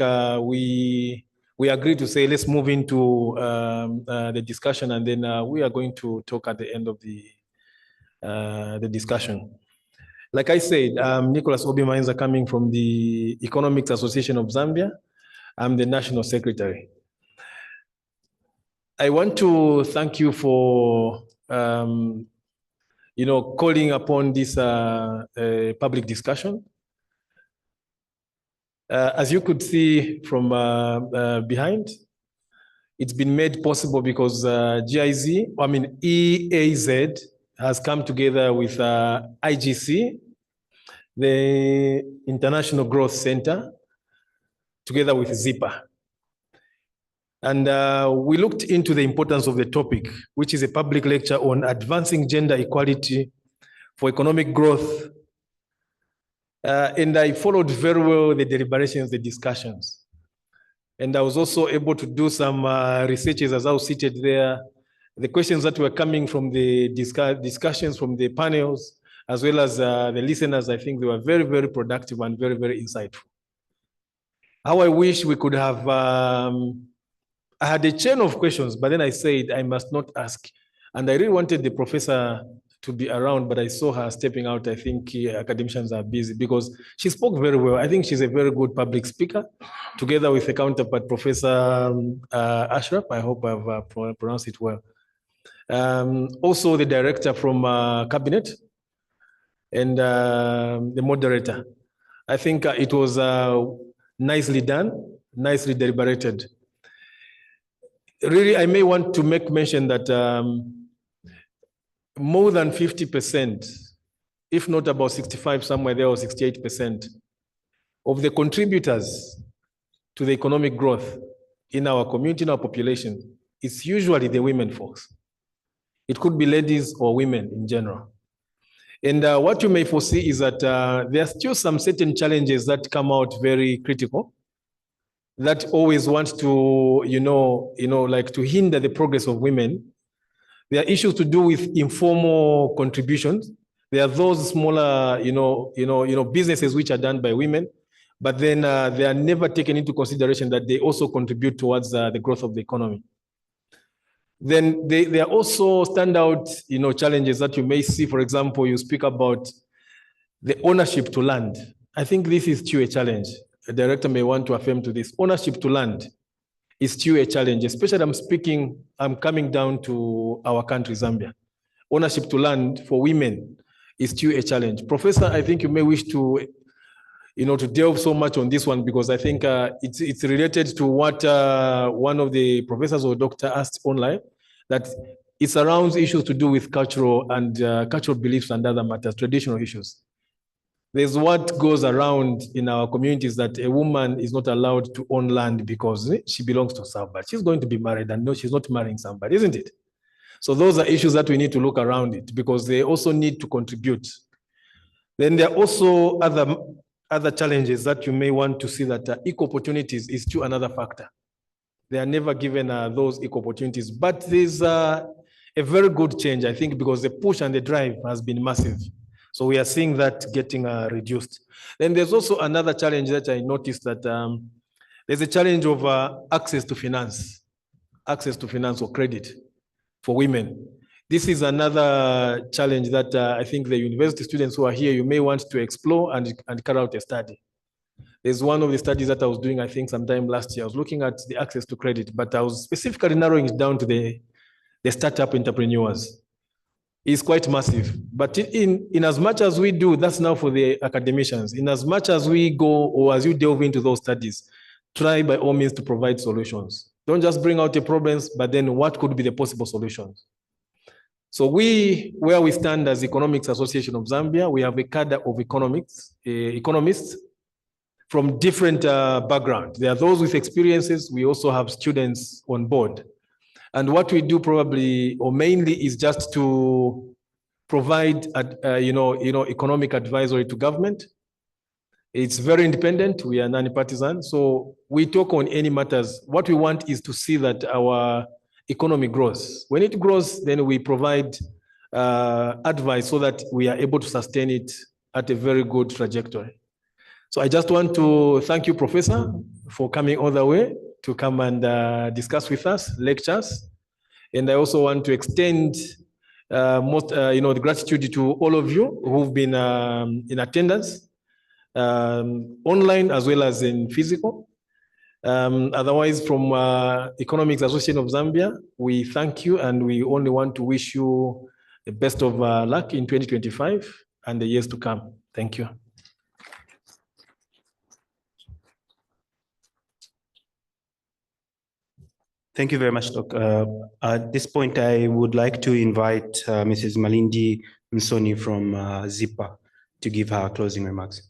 we agreed to say, let's move into the discussion, and then we are going to talk at the end of the discussion. Like I said, I'm Nicholas Obi Mainza, coming from the Economics Association of Zambia. I'm the National Secretary. I want to thank you for you know, calling upon this public discussion. As you could see from behind, it's been made possible because EAZ has come together with IGC, the International Growth Center, together with ZIPA. And we looked into the importance of the topic, which is a public lecture on advancing gender equality for economic growth. And I followed very well the deliberations, the discussions. And I was also able to do some researches as I was seated there. The questions that were coming from the discussions from the panels, as well as the listeners, I think they were very, very productive and very, very insightful. How I wish we could have, I had a chain of questions, but then I said I must not ask. And I really wanted the professor to be around, but I saw her stepping out. I think academicians are busy because she spoke very well. I think she's a very good public speaker, together with a counterpart, Professor Ashraf. I hope I've pronounced it well. Also the director from cabinet and the moderator. I think it was nicely done, nicely deliberated. Really, I may want to make mention that more than 50%, if not about 65 somewhere there or 68% of the contributors to the economic growth in our community, in our population, it's usually the women folks. It could be ladies or women in general. And what you may foresee is that there are still some certain challenges that come out very critical, that always want to, like to hinder the progress of women. There are issues to do with informal contributions. There are those smaller, businesses which are done by women, but then they are never taken into consideration that they also contribute towards the growth of the economy. Then there are also standout, challenges that you may see. For example, you speak about the ownership to land. I think this is still a challenge. The director may want to affirm to this. Ownership to land is still a challenge, especially I'm coming down to our country, Zambia. Ownership to land for women is still a challenge. Professor, I think you may wish to, to delve so much on this one, because I think it's related to what one of the professors or doctor asked online, that it surrounds issues to do with cultural beliefs and other matters, traditional issues. There's what goes around in our communities that a woman is not allowed to own land because she belongs to somebody. She's going to be married, and no, she's not marrying somebody, isn't it? So those are issues that we need to look around it, because they also need to contribute. Then there are also other challenges that you may want to see, that equal opportunities is still another factor. They are never given those equal opportunities, but there's a very good change, I think, because the push and the drive has been massive. So we are seeing that getting reduced. Then there's also another challenge that I noticed, that there's a challenge of access to finance or credit for women. This is another challenge that I think the university students who are here, you may want to explore and carry out a study. There's one of the studies that I was doing, I think sometime last year. I was looking at the access to credit, but I was specifically narrowing it down to the startup entrepreneurs. Is quite massive. But in as much as we do, that's now for the academicians. In as much as we go, or as you delve into those studies, try by all means to provide solutions. Don't just bring out the problems, but then what could be the possible solutions? So where we stand as Economics Association of Zambia, we have a cadre of economists from different backgrounds. There are those with experiences. We also have students on board. And what we do probably, or mainly, is just to provide, economic advisory to government. It's very independent. We are non-partisan. So we talk on any matters. What we want is to see that our economy grows. When it grows, then we provide advice so that we are able to sustain it at a very good trajectory. So I just want to thank you, Professor, for coming all the way to come and discuss with us, lectures. And I also want to extend the gratitude to all of you who've been in attendance, online as well as in physical. Otherwise, from Economics Association of Zambia, we thank you, and we only want to wish you the best of luck in 2025 and the years to come. Thank you. Thank you very much, Doc. At this point, I would like to invite Mrs. Malindi Msoni from ZIPA to give her closing remarks.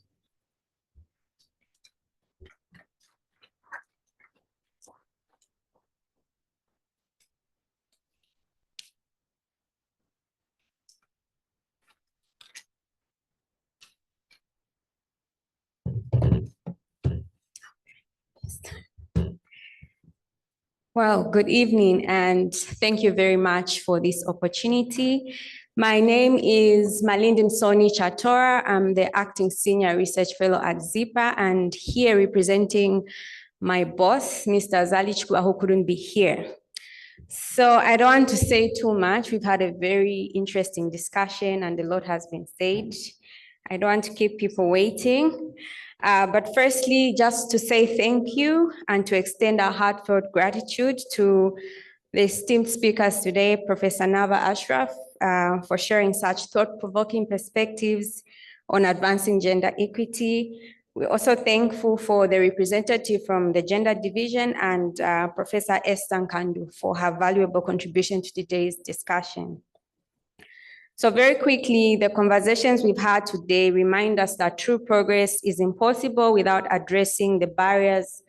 Well, good evening, and thank you very much for this opportunity. My name is Malindi Msoni Chatora. I'm the Acting Senior Research Fellow at ZIPA, and here representing my boss, Mr. Zalichkua, who couldn't be here. So I don't want to say too much. We've had a very interesting discussion and a lot has been said. I don't want to keep people waiting. But firstly, just to say thank you and to extend our heartfelt gratitude to the esteemed speakers today, Professor Nava Ashraf, for sharing such thought-provoking perspectives on advancing gender equity. We're also thankful for the representative from the Gender Division and Professor Esther Nkandu for her valuable contribution to today's discussion. So very quickly, the conversations we've had today remind us that true progress is impossible without addressing the barriers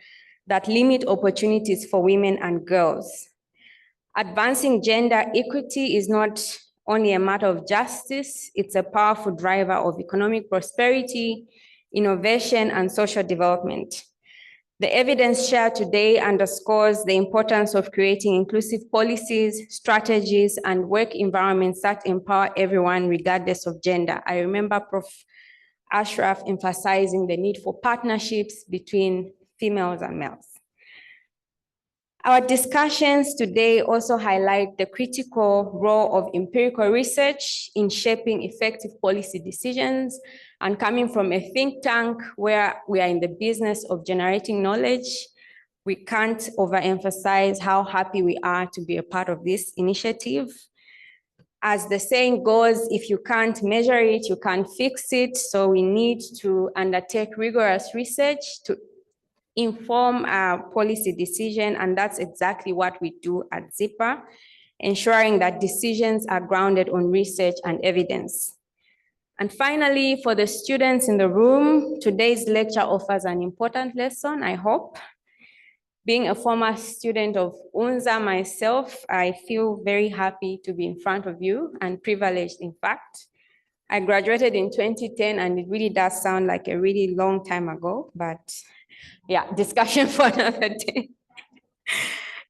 that limit opportunities for women and girls. Advancing gender equity is not only a matter of justice, it's a powerful driver of economic prosperity, innovation, and social development. The evidence shared today underscores the importance of creating inclusive policies, strategies, and work environments that empower everyone regardless of gender. I remember Prof. Ashraf emphasizing the need for partnerships between females and males. Our discussions today also highlight the critical role of empirical research in shaping effective policy decisions, and coming from a think tank where we are in the business of generating knowledge, we can't overemphasize how happy we are to be a part of this initiative. As the saying goes, if you can't measure it, you can't fix it. So we need to undertake rigorous research to inform our policy decision, and that's exactly what we do at ZIPA, ensuring that decisions are grounded on research and evidence. And finally, for the students in the room, today's lecture offers an important lesson, I hope. Being a former student of UNZA myself, I feel very happy to be in front of you and privileged, in fact. I graduated in 2010, and it really does sound like a really long time ago, but yeah, discussion for another day.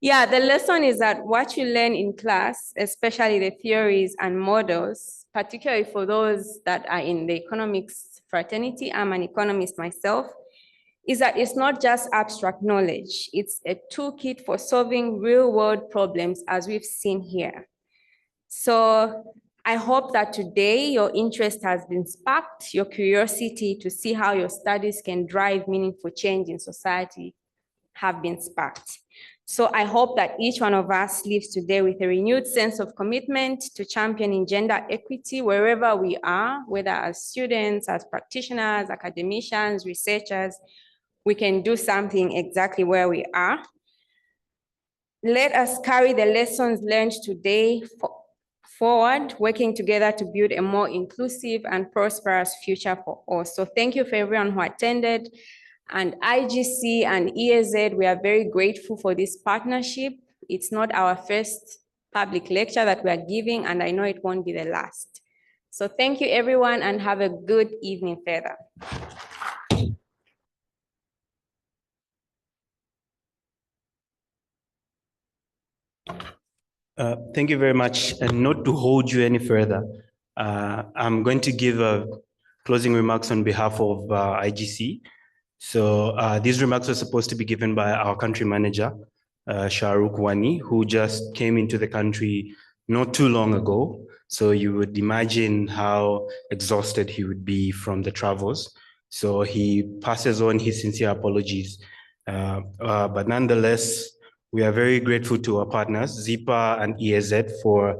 Yeah, the lesson is that what you learn in class, especially the theories and models, particularly for those that are in the economics fraternity, I'm an economist myself, is that it's not just abstract knowledge, it's a toolkit for solving real world problems as we've seen here. So I hope that today your interest has been sparked, your curiosity to see how your studies can drive meaningful change in society have been sparked. So I hope that each one of us leaves today with a renewed sense of commitment to championing gender equity wherever we are, whether as students, as practitioners, academicians, researchers, we can do something exactly where we are. Let us carry the lessons learned today forward, working together to build a more inclusive and prosperous future for all. So thank you for everyone who attended. And IGC and EAZ, we are very grateful for this partnership. It's not our first public lecture that we are giving, and I know it won't be the last. So thank you everyone, and have a good evening further. Thank you very much. And not to hold you any further, I'm going to give closing remarks on behalf of IGC. So these remarks are supposed to be given by our country manager, Shahrukh Wani, who just came into the country not too long ago. So you would imagine how exhausted he would be from the travels. So he passes on his sincere apologies. But nonetheless, we are very grateful to our partners, ZIPA and EAZ, for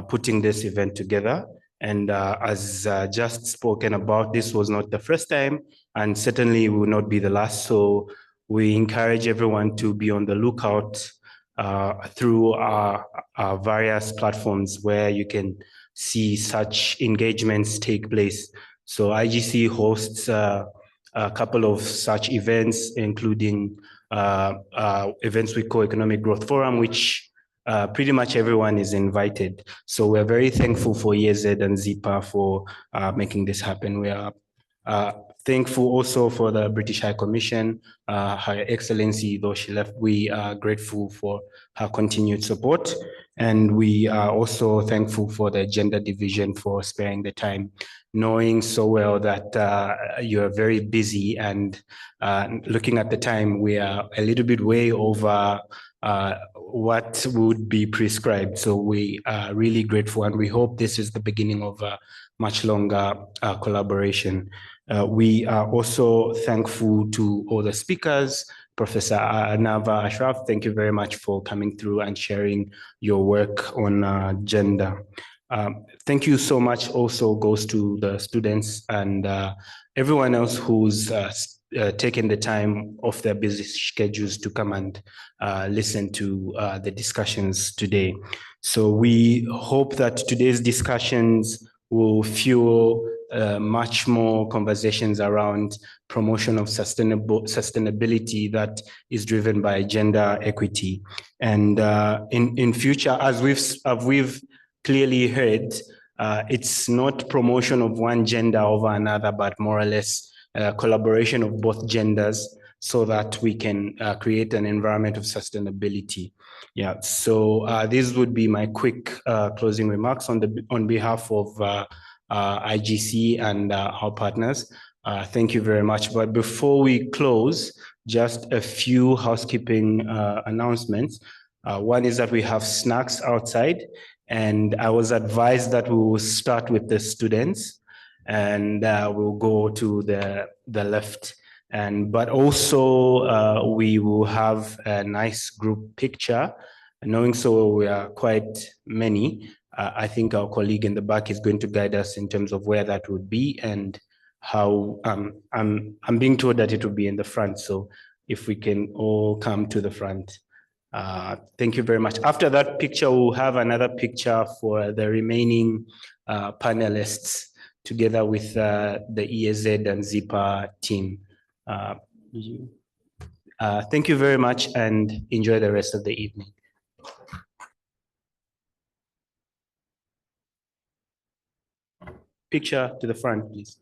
putting this event together. And as just spoken about, this was not the first time, and certainly will not be the last. So we encourage everyone to be on the lookout through our various platforms where you can see such engagements take place. So IGC hosts a couple of such events, including events we call Economic Growth Forum, which pretty much everyone is invited. So we're very thankful for EAZ and ZIPA for making this happen. We are thankful also for the British High Commission, Her Excellency, though she left, we are grateful for her continued support. And we are also thankful for the gender division for sparing the time, knowing so well that you're very busy, and looking at the time, we are a little bit way over what would be prescribed. So we are really grateful, and we hope this is the beginning of a much longer collaboration. We are also thankful to all the speakers. Professor Nava Ashraf, thank you very much for coming through and sharing your work on gender. Thank you so much also goes to the students and everyone else who's taken the time off their busy schedules to come and listen to the discussions today. So we hope that today's discussions will fuel much more conversations around promotion of sustainability that is driven by gender equity. And in future, as we've clearly heard, it's not promotion of one gender over another, but more or less collaboration of both genders so that we can create an environment of sustainability. Yeah, so these would be my quick closing remarks on behalf of IGC and our partners. Thank you very much. But before we close, just a few housekeeping announcements. One is that we have snacks outside, and I was advised that we will start with the students and we'll go to the left. But also we will have a nice group picture. Knowing so we are quite many, I think our colleague in the back is going to guide us in terms of where that would be and how. I'm being told that it will be in the front. So if we can all come to the front. Thank you very much. After that picture, we'll have another picture for the remaining panelists together with the EAZ and ZIPA team. Thank you very much and enjoy the rest of the evening. Picture to the front, please.